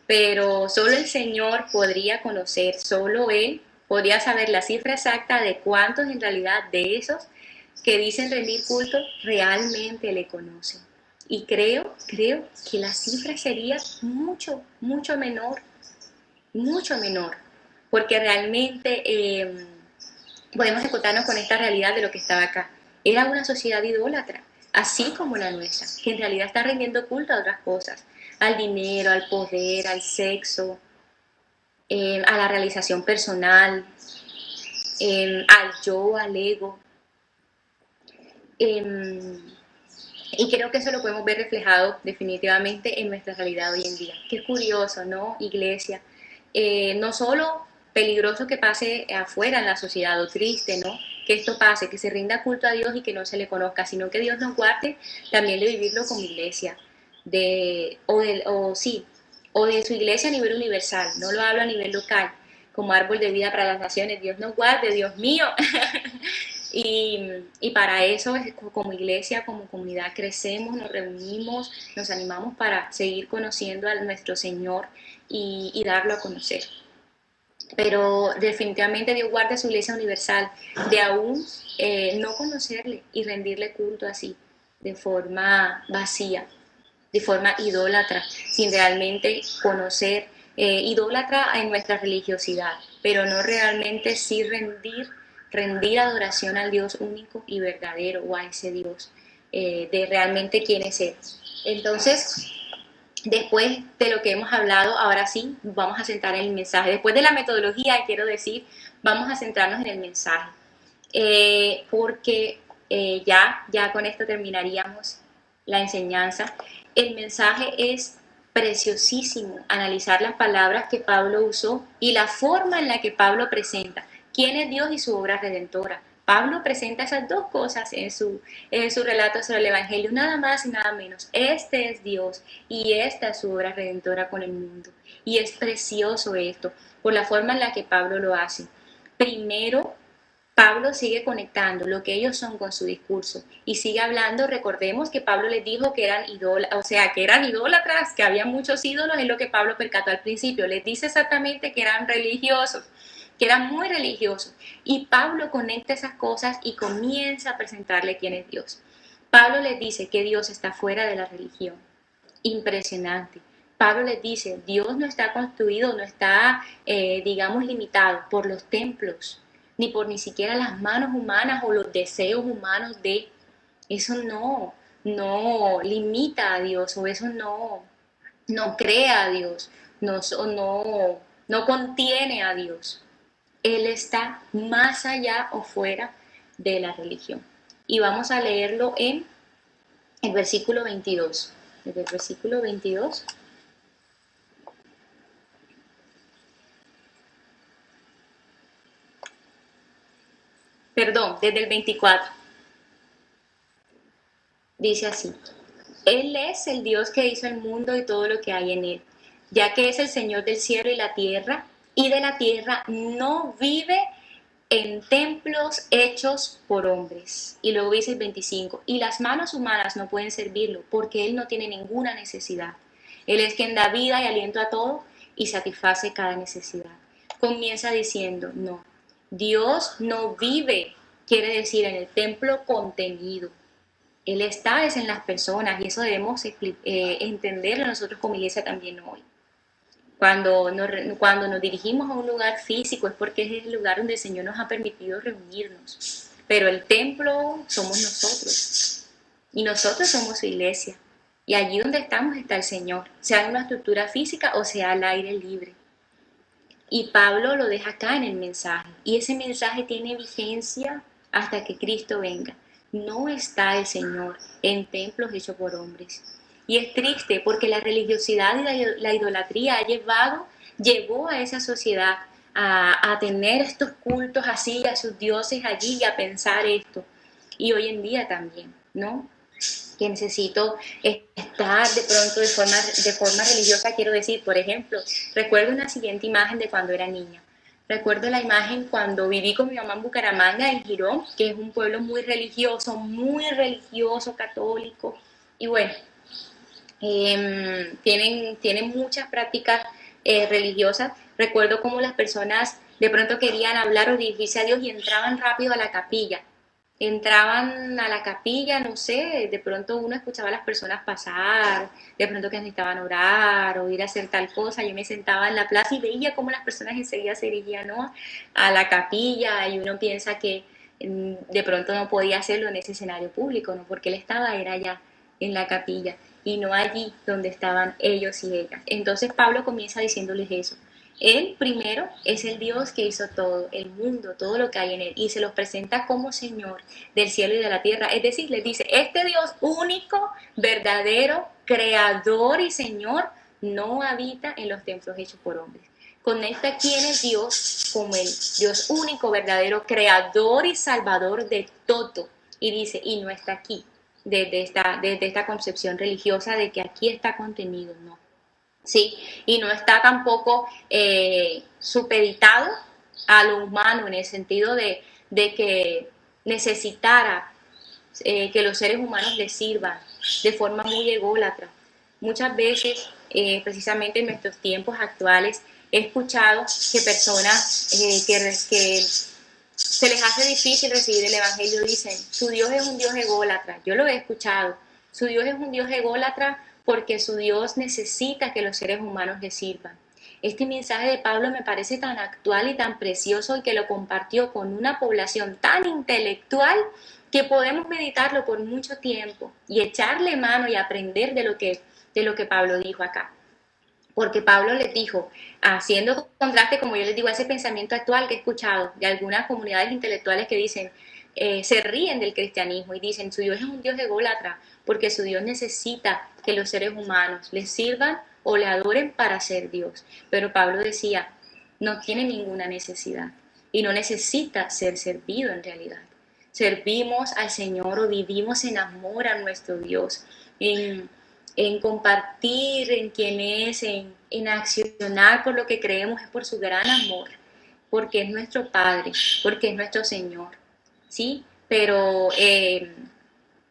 pero solo el Señor podría conocer, solo Él podría saber la cifra exacta de cuántos en realidad de esos que dicen rendir culto realmente le conocen. Y creo que la cifra sería mucho menor, porque realmente podemos encontrarnos con esta realidad de lo que estaba acá. Era una sociedad idólatra, así como la nuestra, que en realidad está rindiendo culto a otras cosas, al dinero, al poder, al sexo, a la realización personal, al yo, al ego. Y creo que eso lo podemos ver reflejado definitivamente en nuestra realidad hoy en día. Qué curioso, ¿no, iglesia? No solo peligroso que pase afuera en la sociedad, o triste, ¿no? Que esto pase, que se rinda culto a Dios y que no se le conozca, sino que Dios nos guarde también de vivirlo como iglesia, o de su iglesia a nivel universal, no lo hablo a nivel local, como árbol de vida para las naciones. Dios nos guarde, Dios mío. Y para eso, como iglesia, como comunidad, crecemos, nos reunimos, nos animamos para seguir conociendo a nuestro Señor y darlo a conocer. Pero definitivamente Dios guarda su iglesia universal de aún no conocerle y rendirle culto así, de forma vacía, de forma idólatra, sin realmente conocer, idólatra en nuestra religiosidad, pero no realmente sí rendir adoración al Dios único y verdadero, o a ese Dios, de realmente quién es Él. Entonces, después de lo que hemos hablado, ahora sí, vamos a centrar en el mensaje. Después de la metodología, quiero decir, vamos a centrarnos en el mensaje, porque ya con esto terminaríamos la enseñanza. El mensaje es preciosísimo, analizar las palabras que Pablo usó y la forma en la que Pablo presenta quién es Dios y su obra redentora. Pablo presenta esas dos cosas en su relato sobre el Evangelio, nada más y nada menos. Este es Dios y esta es su obra redentora con el mundo. Y es precioso esto, por la forma en la que Pablo lo hace. Primero, Pablo sigue conectando lo que ellos son con su discurso y sigue hablando. Recordemos que Pablo les dijo que eran idólatras, que había muchos ídolos, es lo que Pablo percató al principio. Les dice exactamente que eran religiosos, que eran muy religiosos. Y Pablo conecta esas cosas y comienza a presentarle quién es Dios. Pablo les dice que Dios está fuera de la religión. Impresionante. Pablo les dice, Dios no está construido, no está, digamos, limitado por los templos, ni por ni siquiera las manos humanas o los deseos humanos de... Eso no limita a Dios, o eso no crea a Dios, no contiene a Dios. Él está más allá o fuera de la religión. Y vamos a leerlo en el versículo 22. Desde el versículo 22. Perdón, desde el 24. Dice así: Él es el Dios que hizo el mundo y todo lo que hay en él, ya que es el Señor del cielo y la tierra, y de la tierra no vive en templos hechos por hombres. Y luego dice el 25, y las manos humanas no pueden servirlo, porque Él no tiene ninguna necesidad. Él es quien da vida y aliento a todo y satisface cada necesidad. Comienza diciendo, no, Dios no vive, quiere decir, en el templo contenido. Él está es en las personas, y eso debemos entenderlo nosotros como iglesia también hoy. Cuando nos dirigimos a un lugar físico es porque es el lugar donde el Señor nos ha permitido reunirnos. pero el templo somos nosotros y nosotros somos su iglesia. Y allí donde estamos está el Señor, sea en una estructura física o sea al aire libre. Y Pablo lo deja acá en el mensaje. Y ese mensaje tiene vigencia hasta que Cristo venga. No está el Señor en templos hechos por hombres. Y es triste porque la religiosidad y la idolatría llevó a esa sociedad a tener estos cultos así, a sus dioses allí y a pensar esto. Y hoy en día también, ¿no? Que necesito estar de pronto de forma religiosa, quiero decir, por ejemplo, recuerdo una siguiente imagen de cuando era niña. Recuerdo la imagen cuando viví con mi mamá en Bucaramanga, en Girón, que es un pueblo muy religioso, católico, y bueno, tienen muchas prácticas religiosas. Recuerdo cómo las personas de pronto querían hablar o dirigirse a Dios y entraban rápido a la capilla. Entraban a la capilla, no sé, de pronto uno escuchaba a las personas pasar, de pronto que necesitaban orar o ir a hacer tal cosa. Yo me sentaba en la plaza y veía cómo las personas enseguida se dirigían, ¿no?, a la capilla, y uno piensa que de pronto no podía hacerlo en ese escenario público, ¿no? Porque él era allá en la capilla y no allí donde estaban ellos y ellas. Entonces Pablo comienza diciéndoles eso. Él primero es el Dios que hizo todo, el mundo, todo lo que hay en él, y se los presenta como Señor del cielo y de la tierra. Es decir, les dice, este Dios único, verdadero, creador y Señor, no habita en los templos hechos por hombres. Conecta quién es Dios como el Dios único, verdadero, creador y salvador de todo. Y dice, y no está aquí, desde esta concepción religiosa de que aquí está contenido, no. ¿Sí? Y no está tampoco supeditado a lo humano en el sentido de que necesitara que los seres humanos le sirvan de forma muy ególatra. Muchas veces, precisamente en nuestros tiempos actuales, he escuchado que personas que se les hace difícil recibir el Evangelio dicen, su Dios es un Dios ególatra. Yo lo he escuchado. Su Dios es un Dios ególatra porque su Dios necesita que los seres humanos le sirvan. Este mensaje de Pablo me parece tan actual y tan precioso, y que lo compartió con una población tan intelectual que podemos meditarlo por mucho tiempo y echarle mano y aprender de lo que Pablo dijo acá. Porque Pablo les dijo, haciendo contraste, como yo les digo, a ese pensamiento actual que he escuchado de algunas comunidades intelectuales que dicen, se ríen del cristianismo y dicen, su Dios es un Dios ególatra, porque su Dios necesita que los seres humanos le sirvan o le adoren para ser Dios. Pero Pablo decía, no tiene ninguna necesidad y no necesita ser servido en realidad. Servimos al Señor o vivimos en amor a nuestro Dios, en compartir en quién es, en accionar por lo que creemos, es por su gran amor, porque es nuestro Padre, porque es nuestro Señor, ¿sí? Pero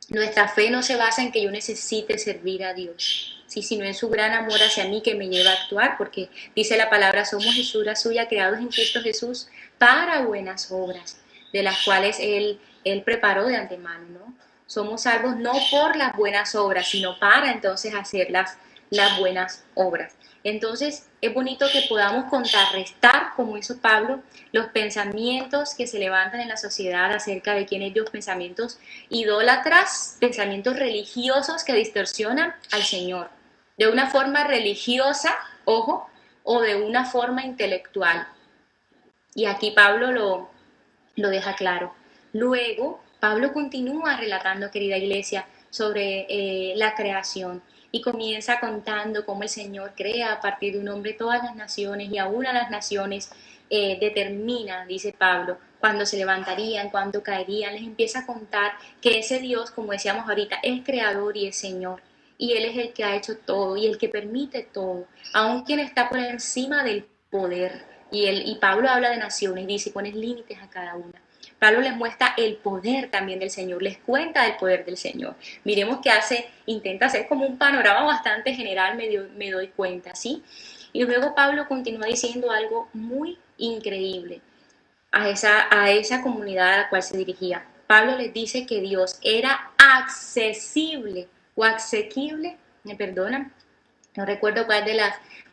nuestra fe no se basa en que yo necesite servir a Dios, ¿sí? Sino en su gran amor hacia mí que me lleva a actuar, porque dice la palabra, somos hechura suya, creados en Cristo Jesús para buenas obras, de las cuales Él preparó de antemano, ¿no? Somos salvos no por las buenas obras, sino para entonces hacer las buenas obras. Entonces es bonito que podamos contrarrestar, como hizo Pablo, los pensamientos que se levantan en la sociedad acerca de quién es Dios, pensamientos idólatras, pensamientos religiosos que distorsionan al Señor, de una forma religiosa, ojo, o de una forma intelectual. Y aquí Pablo lo deja claro. Luego, Pablo continúa relatando, querida iglesia, sobre la creación, y comienza contando cómo el Señor crea a partir de un hombre todas las naciones, y aún a las naciones determina, dice Pablo, cuándo se levantarían, cuándo caerían. Les empieza a contar que ese Dios, como decíamos ahorita, es creador y es Señor, y Él es el que ha hecho todo y el que permite todo, aun quien está por encima del poder. Y Pablo habla de naciones, dice, pones límites a cada una. Pablo les muestra el poder también del Señor, les cuenta del poder del Señor. Miremos que intenta hacer como un panorama bastante general, me doy cuenta, ¿sí? Y luego Pablo continúa diciendo algo muy increíble a esa comunidad a la cual se dirigía. Pablo les dice que Dios era accesible o asequible, me perdonan, no recuerdo cuál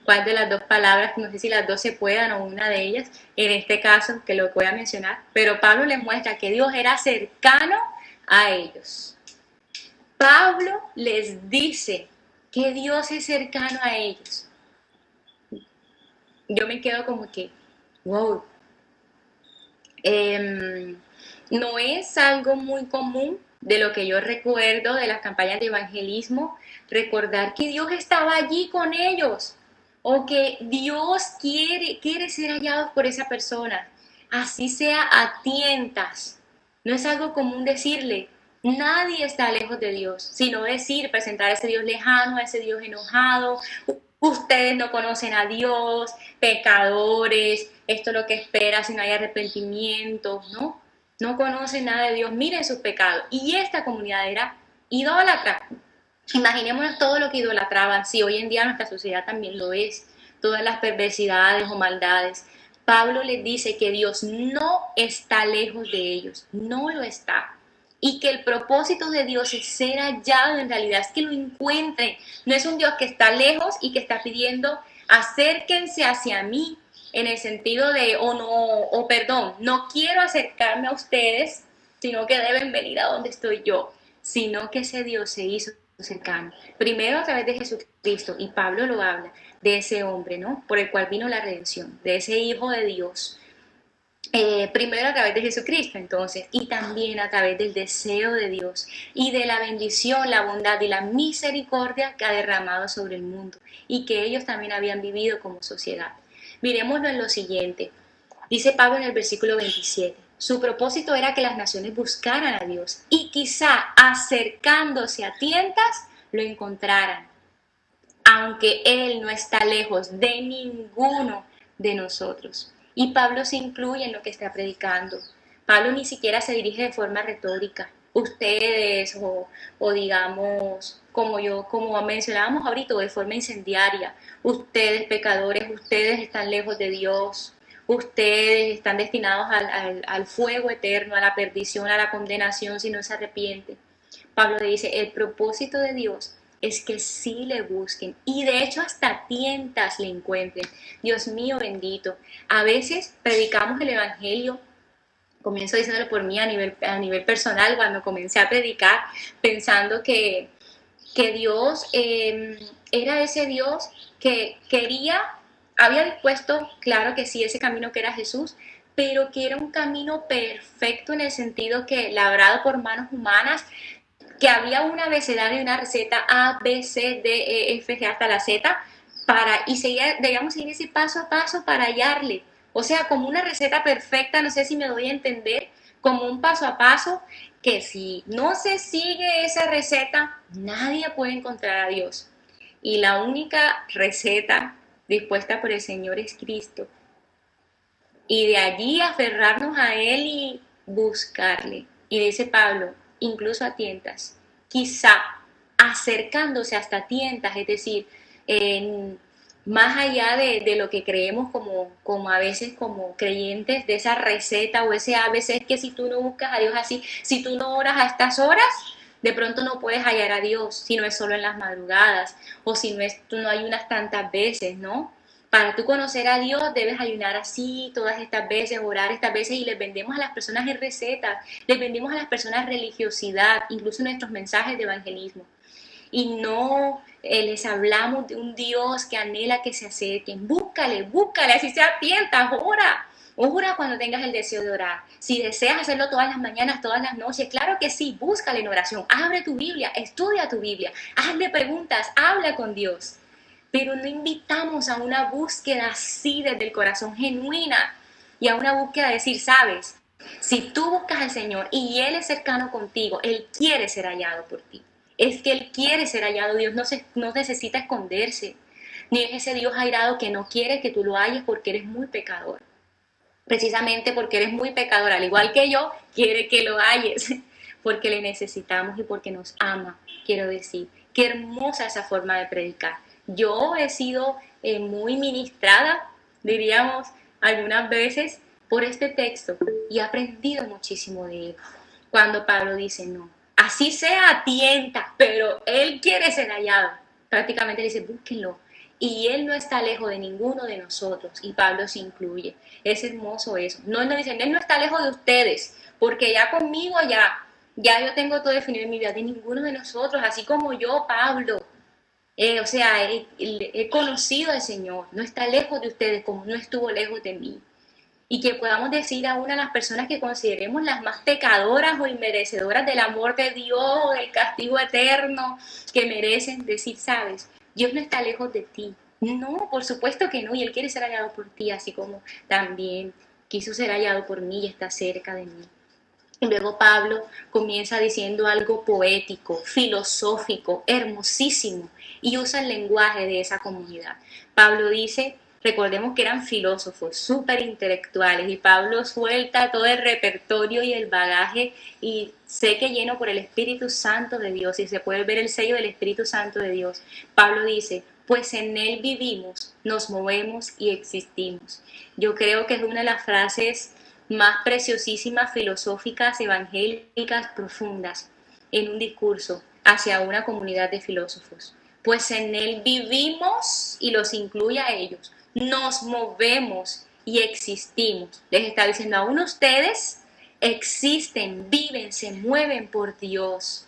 cuál de las dos palabras, no sé si las dos se puedan o una de ellas, en este caso, que lo voy a mencionar, pero Pablo les muestra que Dios era cercano a ellos. Pablo les dice que Dios es cercano a ellos. Yo me quedo como que, wow. No es algo muy común de lo que yo recuerdo de las campañas de evangelismo, recordar que Dios estaba allí con ellos o que Dios quiere ser hallados por esa persona, así sea a tientas. No es algo común decirle, nadie está lejos de Dios, sino decir, presentar a ese Dios lejano, a ese Dios enojado. Ustedes no conocen a Dios, pecadores, esto es lo que espera si no hay arrepentimiento, ¿no? No conocen nada de Dios, miren sus pecados. Y esta comunidad era idólatra. Imaginémonos todo lo que idolatraban, si hoy en día nuestra sociedad también lo es, todas las perversidades o maldades. Pablo les dice que Dios no está lejos de ellos, no lo está. Y que el propósito de Dios es ser hallado, en realidad es que lo encuentren. No es un Dios que está lejos y que está pidiendo acérquense hacia mí, en el sentido de, perdón, no quiero acercarme a ustedes, sino que deben venir a donde estoy yo, sino que ese Dios se hizo cercano. Primero a través de Jesucristo, y Pablo lo habla, de ese hombre, ¿no? Por el cual vino la redención, de ese Hijo de Dios. Primero a través de Jesucristo, entonces, y también a través del deseo de Dios y de la bendición, la bondad y la misericordia que ha derramado sobre el mundo y que ellos también habían vivido como sociedad. Miremoslo en lo siguiente. Dice Pablo en el versículo 27. Su propósito era que las naciones buscaran a Dios y quizá acercándose a tientas lo encontraran, aunque Él no está lejos de ninguno de nosotros. Y Pablo se incluye en lo que está predicando. Pablo ni siquiera se dirige de forma retórica. Ustedes, o digamos, como mencionábamos ahorita, de forma incendiaria. Ustedes, pecadores, ustedes están lejos de Dios. Ustedes están destinados al fuego eterno, a la perdición, a la condenación si no se arrepienten. Pablo dice, el propósito de Dios es que sí le busquen y de hecho hasta tientas le encuentren. Dios mío bendito, a veces predicamos el evangelio, comienzo diciéndolo por mí a nivel personal, cuando comencé a predicar pensando que Dios era ese Dios que había dispuesto, claro que sí, ese camino que era Jesús, pero que era un camino perfecto en el sentido que labrado por manos humanas, que había un abecedario y una receta A, B, C, D, E, F, G hasta la Z, debíamos seguir ese paso a paso para hallarle. O sea, como una receta perfecta, no sé si me doy a entender, como un paso a paso, que si no se sigue esa receta, nadie puede encontrar a Dios. Y la única receta dispuesta por el Señor es Cristo. Y de allí aferrarnos a Él y buscarle. Y dice Pablo, incluso a tientas, quizá acercándose hasta tientas, es decir, más allá de lo que creemos como a veces como creyentes de esa receta o ese ABC, es que si tú no buscas a Dios así, si tú no oras a estas horas, de pronto no puedes hallar a Dios, si no es solo en las madrugadas o si tú no ayunas tantas veces, ¿no? Para tú conocer a Dios debes ayunar así todas estas veces, orar estas veces, y les vendemos a las personas en recetas, les vendemos a las personas religiosidad, incluso nuestros mensajes de evangelismo. Y no les hablamos de un Dios que anhela que se acerquen. Búscale, así sea tientas, ora cuando tengas el deseo de orar. Si deseas hacerlo todas las mañanas, todas las noches, claro que sí, búscale en oración. Abre tu Biblia, estudia tu Biblia, hazle preguntas, habla con Dios. Pero no invitamos a una búsqueda así desde el corazón genuina y a una búsqueda de decir, sabes, si tú buscas al Señor y Él es cercano contigo, Él quiere ser hallado por ti. Es que Él quiere ser hallado. Dios no necesita esconderse. Ni es ese Dios airado que no quiere que tú lo halles porque eres muy pecador. Precisamente porque eres muy pecador, al igual que yo, quiere que lo halles. Porque le necesitamos y porque nos ama, quiero decir. Qué hermosa esa forma de predicar. Yo he sido muy ministrada, diríamos, algunas veces por este texto y he aprendido muchísimo de él. Cuando Pablo dice, no, así sea a tientas, pero él quiere ser hallado. Prácticamente dice, búsquenlo. y Él no está lejos de ninguno de nosotros, y Pablo se incluye. Es hermoso eso. No, Él no dice, Él no está lejos de ustedes, porque ya conmigo ya yo tengo todo definido en mi vida, de ninguno de nosotros, así como yo, Pablo. O sea, he conocido al Señor, no está lejos de ustedes como no estuvo lejos de mí. Y que podamos decir a una de las personas que consideremos las más pecadoras o inmerecedoras del amor de Dios, del castigo eterno que merecen, decir, sabes, Dios no está lejos de ti. No, por supuesto que no, y Él quiere ser hallado por ti, así como también quiso ser hallado por mí y está cerca de mí. Y luego Pablo comienza diciendo algo poético, filosófico, hermosísimo, y usa el lenguaje de esa comunidad. Pablo dice, recordemos que eran filósofos, súper intelectuales, y Pablo suelta todo el repertorio y el bagaje, y sé que lleno por el Espíritu Santo de Dios, y se puede ver el sello del Espíritu Santo de Dios. Pablo dice, pues en Él vivimos, nos movemos y existimos. Yo creo que es una de las frases más preciosísimas, filosóficas, evangélicas, profundas, en un discurso hacia una comunidad de filósofos. Pues en Él vivimos, y los incluye a ellos, nos movemos y existimos. Les está diciendo, aún ustedes existen, viven, se mueven por Dios.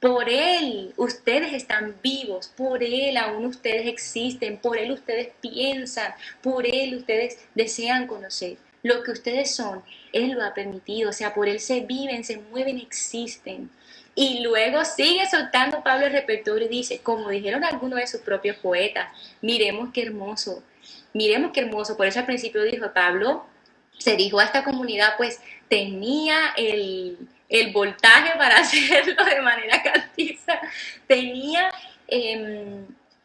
Por Él ustedes están vivos, por Él aún ustedes existen, por Él ustedes piensan, por Él ustedes desean conocer. Lo que ustedes son, Él lo ha permitido, o sea, por Él se viven, se mueven, existen. Y luego sigue soltando Pablo el repertorio y dice, como dijeron algunos de sus propios poetas, miremos qué hermoso. Por eso al principio dijo Pablo, se dijo a esta comunidad, pues tenía el voltaje para hacerlo de manera castiza, tenía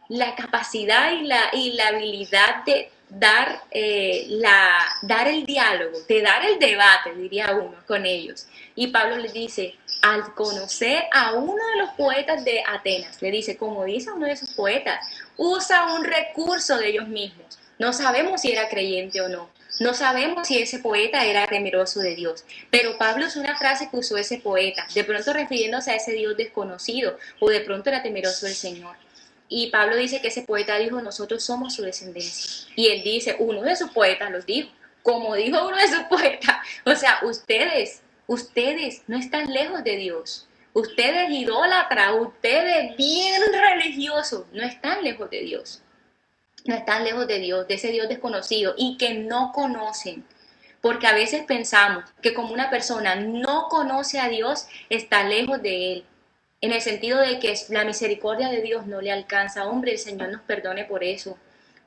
la capacidad y la habilidad de dar, dar el diálogo, de dar el debate, diría uno, con ellos. Y Pablo les dice, al conocer a uno de los poetas de Atenas, le dice, como dice uno de sus poetas, usa un recurso de ellos mismos. No sabemos si era creyente o no. No sabemos si ese poeta era temeroso de Dios, pero Pablo es una frase que usó ese poeta, de pronto refiriéndose a ese Dios desconocido, o de pronto era temeroso del Señor. Y Pablo dice que ese poeta dijo, nosotros somos su descendencia. Y él dice, uno de sus poetas los dijo, como dijo uno de sus poetas. O sea, ustedes no están lejos de Dios. Ustedes idólatras, ustedes bien religiosos, no están lejos de Dios. No están lejos de Dios, de ese Dios desconocido y que no conocen. Porque a veces pensamos que como una persona no conoce a Dios, está lejos de Él. En el sentido de que la misericordia de Dios no le alcanza. Hombre, el Señor nos perdone por eso.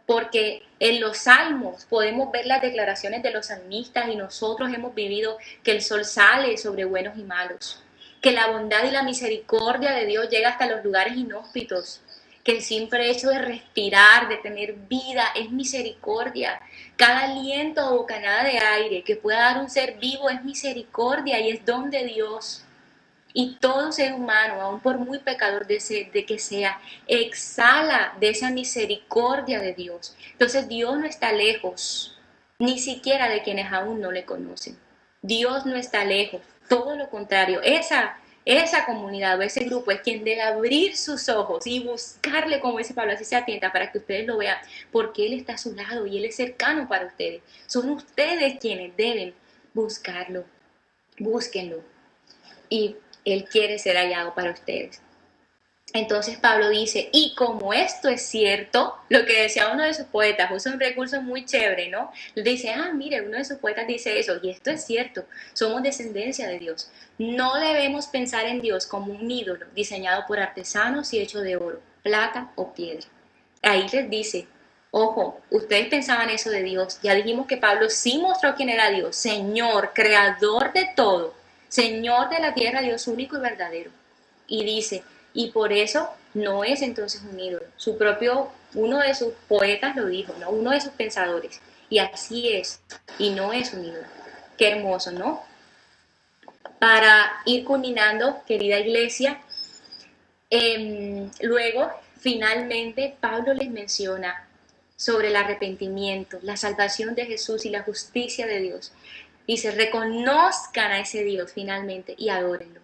Porque en los salmos podemos ver las declaraciones de los salmistas y nosotros hemos vivido que el sol sale sobre buenos y malos. Que la bondad y la misericordia de Dios llega hasta los lugares inhóspitos, que el simple hecho de respirar, de tener vida, es misericordia. Cada aliento o bocanada de aire que pueda dar un ser vivo es misericordia y es don de Dios. Y todo ser humano, aun por muy pecador de que sea, exhala de esa misericordia de Dios. Entonces Dios no está lejos, ni siquiera de quienes aún no le conocen. Dios no está lejos, todo lo contrario. Esa comunidad o ese grupo es quien debe abrir sus ojos y buscarle, como dice Pablo, así se atenta para que ustedes lo vean, porque Él está a su lado y Él es cercano para ustedes. Son ustedes quienes deben buscarlo, búsquenlo. Y Él quiere ser hallado para ustedes. Entonces Pablo dice, y como esto es cierto, lo que decía uno de sus poetas, usa un recurso muy chévere, ¿no? Le dice, mire, uno de sus poetas dice eso, y esto es cierto, somos descendencia de Dios. No debemos pensar en Dios como un ídolo diseñado por artesanos y hecho de oro, plata o piedra. Ahí les dice, ojo, ustedes pensaban eso de Dios, ya dijimos que Pablo sí mostró quién era Dios, Señor, creador de todo, Señor de la tierra, Dios único y verdadero. Y dice, y por eso no es entonces un ídolo. Uno de sus poetas lo dijo, ¿no? Uno de sus pensadores. Y así es, y no es un ídolo. Qué hermoso, ¿no? Para ir culminando, querida iglesia, luego, finalmente, Pablo les menciona sobre el arrepentimiento, la salvación de Jesús y la justicia de Dios. Dice, reconozcan a ese Dios finalmente y adórenlo.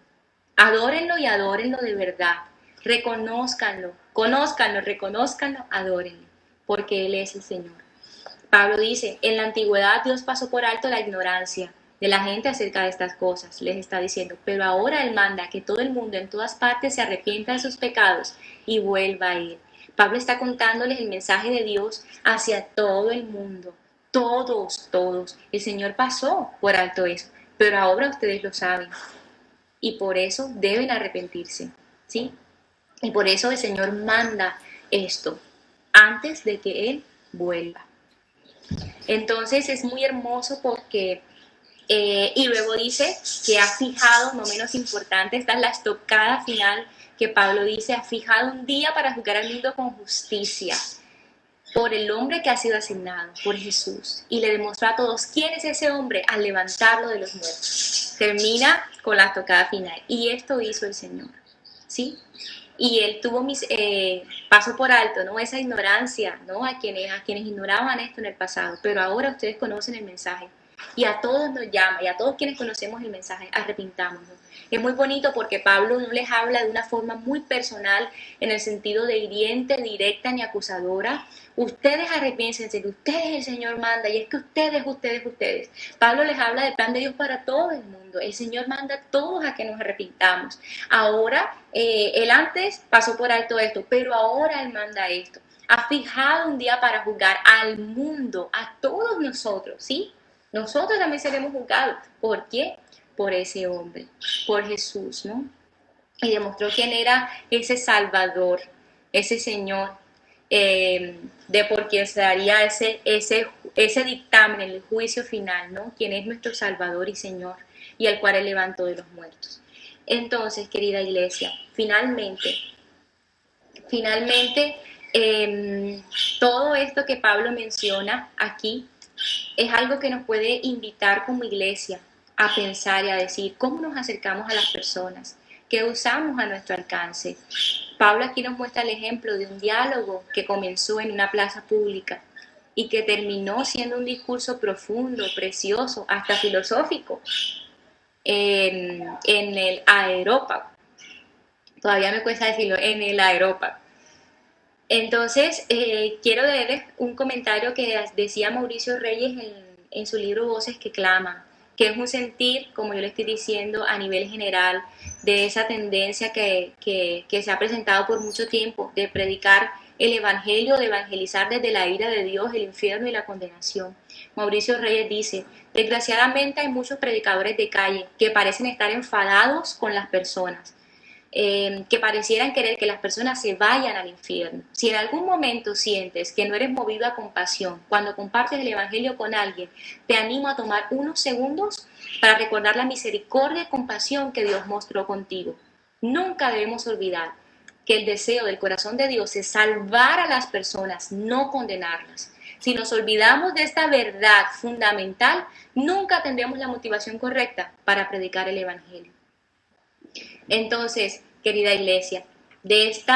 Adórenlo y adórenlo de verdad. reconózcanlo, conózcanlo, reconózcanlo, adórenlo, porque Él es el Señor. Pablo dice, en la antigüedad Dios pasó por alto la ignorancia de la gente acerca de estas cosas, les está diciendo, pero ahora Él manda que todo el mundo en todas partes se arrepienta de sus pecados y vuelva a Él. Pablo está contándoles el mensaje de Dios hacia todo el mundo, todos. El Señor pasó por alto eso, pero ahora ustedes lo saben y por eso deben arrepentirse, ¿sí? Y por eso el Señor manda esto antes de que Él vuelva. Entonces es muy hermoso porque, y luego dice que ha fijado, no menos importante, esta es la estocada final que Pablo dice, ha fijado un día para juzgar al mundo con justicia por el hombre que ha sido asignado, por Jesús, y le demostró a todos quién es ese hombre al levantarlo de los muertos. Termina con la estocada final, y esto hizo el Señor, ¿sí? Y él tuvo paso por alto, ¿no? Esa ignorancia, ¿no? A quienes ignoraban esto en el pasado, pero ahora ustedes conocen el mensaje. Y a todos nos llama, y a todos quienes conocemos el mensaje, arrepintámonos. Es muy bonito porque Pablo no les habla de una forma muy personal, en el sentido de hiriente, directa ni acusadora. Ustedes arrepiénsense, que ustedes el Señor manda, y es que ustedes. Pablo les habla del plan de Dios para todo el mundo. El Señor manda a todos a que nos arrepintamos. Ahora, él antes pasó por alto esto, pero ahora él manda esto. Ha fijado un día para juzgar al mundo, a todos nosotros, ¿sí? Nosotros también seremos juzgados. ¿Por qué? Por ese hombre, por Jesús, ¿no? Y demostró quién era ese Salvador, ese Señor, de por quien se daría ese dictamen, el juicio final, ¿no? Quien es nuestro Salvador y Señor, y al cual Él levantó de los muertos. Entonces, querida iglesia, finalmente, todo esto que Pablo menciona aquí es algo que nos puede invitar como iglesia a pensar y a decir cómo nos acercamos a las personas, qué usamos a nuestro alcance. Pablo aquí nos muestra el ejemplo de un diálogo que comenzó en una plaza pública y que terminó siendo un discurso profundo, precioso, hasta filosófico, en el Areópago. Todavía me cuesta decirlo, en el Areópago. Entonces, quiero leerles un comentario que decía Mauricio Reyes en su libro Voces que Claman, que es un sentir, como yo le estoy diciendo, a nivel general, de esa tendencia que se ha presentado por mucho tiempo, de predicar el evangelio, de evangelizar desde la ira de Dios, el infierno y la condenación. Mauricio Reyes dice, desgraciadamente hay muchos predicadores de calle que parecen estar enfadados con las personas, que parecieran querer que las personas se vayan al infierno. Si en algún momento sientes que no eres movido a compasión cuando compartes el evangelio con alguien, te animo a tomar unos segundos para recordar la misericordia y compasión que Dios mostró contigo. Nunca debemos olvidar que el deseo del corazón de Dios es salvar a las personas, no condenarlas. Si nos olvidamos de esta verdad fundamental, nunca tendremos la motivación correcta para predicar el evangelio. Entonces, querida iglesia, de este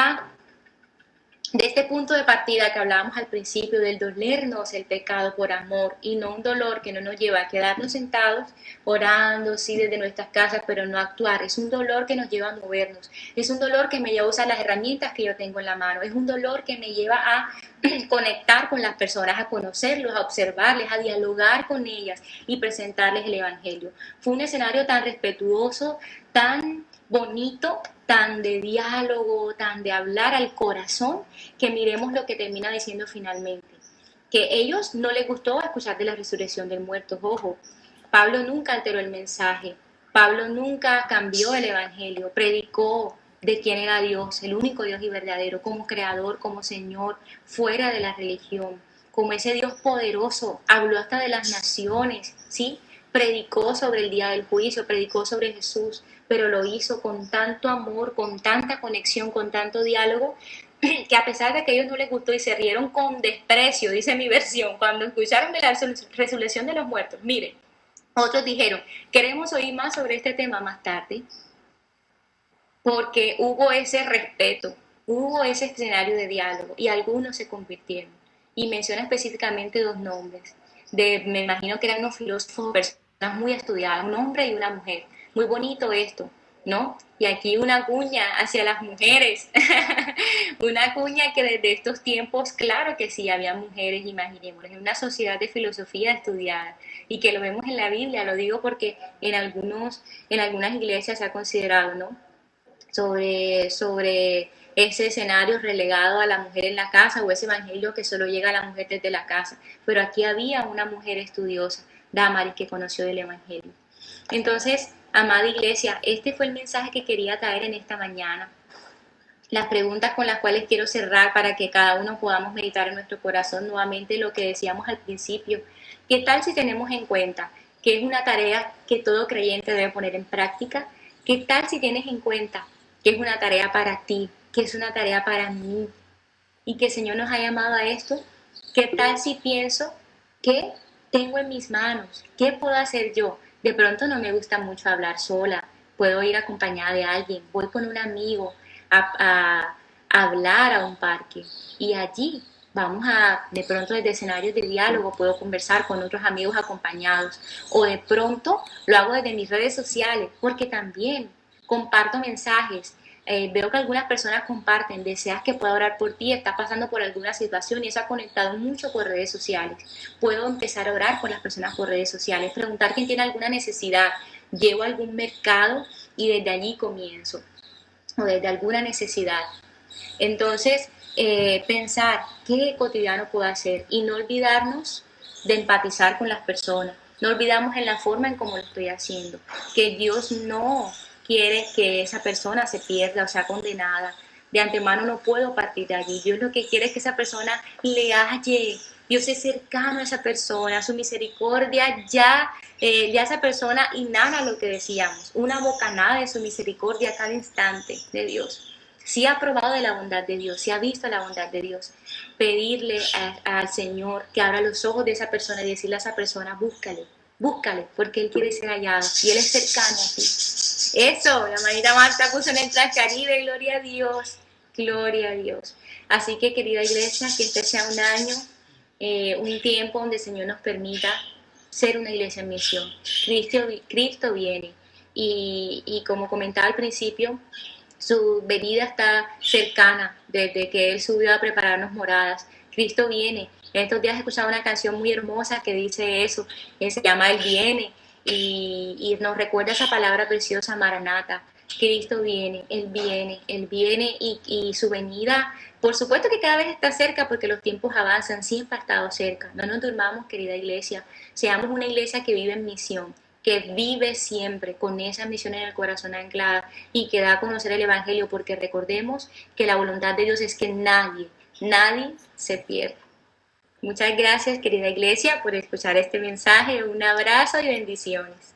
punto de partida que hablábamos al principio, del dolernos el pecado por amor y no un dolor que no nos lleva a quedarnos sentados orando, sí, desde nuestras casas, pero no actuar. Es un dolor que nos lleva a movernos. Es un dolor que me lleva a usar las herramientas que yo tengo en la mano. Es un dolor que me lleva a conectar con las personas, a conocerlos, a observarles, a dialogar con ellas y presentarles el evangelio. Fue un escenario tan respetuoso, tan bonito, tan de diálogo, tan de hablar al corazón, que miremos lo que termina diciendo finalmente. Que a ellos no les gustó escuchar de la resurrección del muerto. Ojo, Pablo nunca alteró el mensaje, Pablo nunca cambió el evangelio, predicó de quién era Dios, el único Dios y verdadero, como creador, como Señor, fuera de la religión, como ese Dios poderoso, habló hasta de las naciones, ¿sí? Predicó sobre el día del juicio, predicó sobre Jesús, pero lo hizo con tanto amor, con tanta conexión, con tanto diálogo, que a pesar de que a ellos no les gustó y se rieron con desprecio, dice mi versión, cuando escucharon de la resurrección de los muertos, miren, otros dijeron, queremos oír más sobre este tema más tarde, porque hubo ese respeto, hubo ese escenario de diálogo y algunos se convirtieron. Y menciona específicamente dos nombres, me imagino que eran unos filósofos, personas muy estudiadas, un hombre y una mujer. Muy bonito esto, ¿no? Y aquí una cuña hacia las mujeres, una cuña que desde estos tiempos, claro que sí, había mujeres, imaginemos, en una sociedad de filosofía estudiada y que lo vemos en la Biblia, lo digo porque en algunas iglesias se ha considerado, ¿no? Sobre ese escenario relegado a la mujer en la casa o ese evangelio que solo llega a la mujer desde la casa. Pero aquí había una mujer estudiosa, Damaris, que conoció del evangelio. Entonces, amada iglesia, este fue el mensaje que quería traer en esta mañana. Las preguntas con las cuales quiero cerrar para que cada uno podamos meditar en nuestro corazón nuevamente lo que decíamos al principio. ¿Qué tal si tenemos en cuenta que es una tarea que todo creyente debe poner en práctica? ¿Qué tal si tienes en cuenta que es una tarea para ti, que es una tarea para mí y que el Señor nos ha llamado a esto? ¿Qué tal si pienso que tengo en mis manos? ¿Qué puedo hacer yo? De pronto no me gusta mucho hablar sola, puedo ir acompañada de alguien, voy con un amigo a hablar a un parque y allí vamos a, de pronto desde escenarios de diálogo, puedo conversar con otros amigos acompañados o de pronto lo hago desde mis redes sociales porque también comparto mensajes. Veo que algunas personas comparten, deseas que pueda orar por ti, estás pasando por alguna situación y eso ha conectado mucho por redes sociales. Puedo empezar a orar por las personas por redes sociales, preguntar quién tiene alguna necesidad, llevo a algún mercado y desde allí comienzo, o desde alguna necesidad. Entonces, pensar qué cotidiano puedo hacer y no olvidarnos de empatizar con las personas. No olvidamos en la forma en cómo lo estoy haciendo, que Dios no quiere que esa persona se pierda o sea condenada. De antemano no puedo partir de allí. Dios lo que quiere es que esa persona le halle. Dios es cercano a esa persona, su misericordia ya esa persona inhala lo que decíamos, una bocanada de su misericordia a cada instante de Dios. Si ha probado de la bondad de Dios, si ha visto la bondad de Dios, pedirle al Señor que abra los ojos de esa persona y decirle a esa persona, búscale, búscale, porque Él quiere ser hallado y Él es cercano a ti. Eso, la manita Marta puso en el Caribe, gloria a Dios, gloria a Dios. Así que querida iglesia, que este sea un año, un tiempo donde el Señor nos permita ser una iglesia en misión. Cristo viene y como comentaba al principio, su venida está cercana desde que Él subió a prepararnos moradas. Cristo viene. En estos días he escuchado una canción muy hermosa que dice eso, que se llama Él viene y nos recuerda esa palabra preciosa, Maranata. Cristo viene, Él viene y su venida, por supuesto que cada vez está cerca porque los tiempos avanzan, siempre ha estado cerca. No nos durmamos, querida iglesia, seamos una iglesia que vive en misión, que vive siempre con esa misión en el corazón anclada y que da a conocer el Evangelio, porque recordemos que la voluntad de Dios es que nadie se pierda. Muchas gracias, querida iglesia, por escuchar este mensaje. Un abrazo y bendiciones.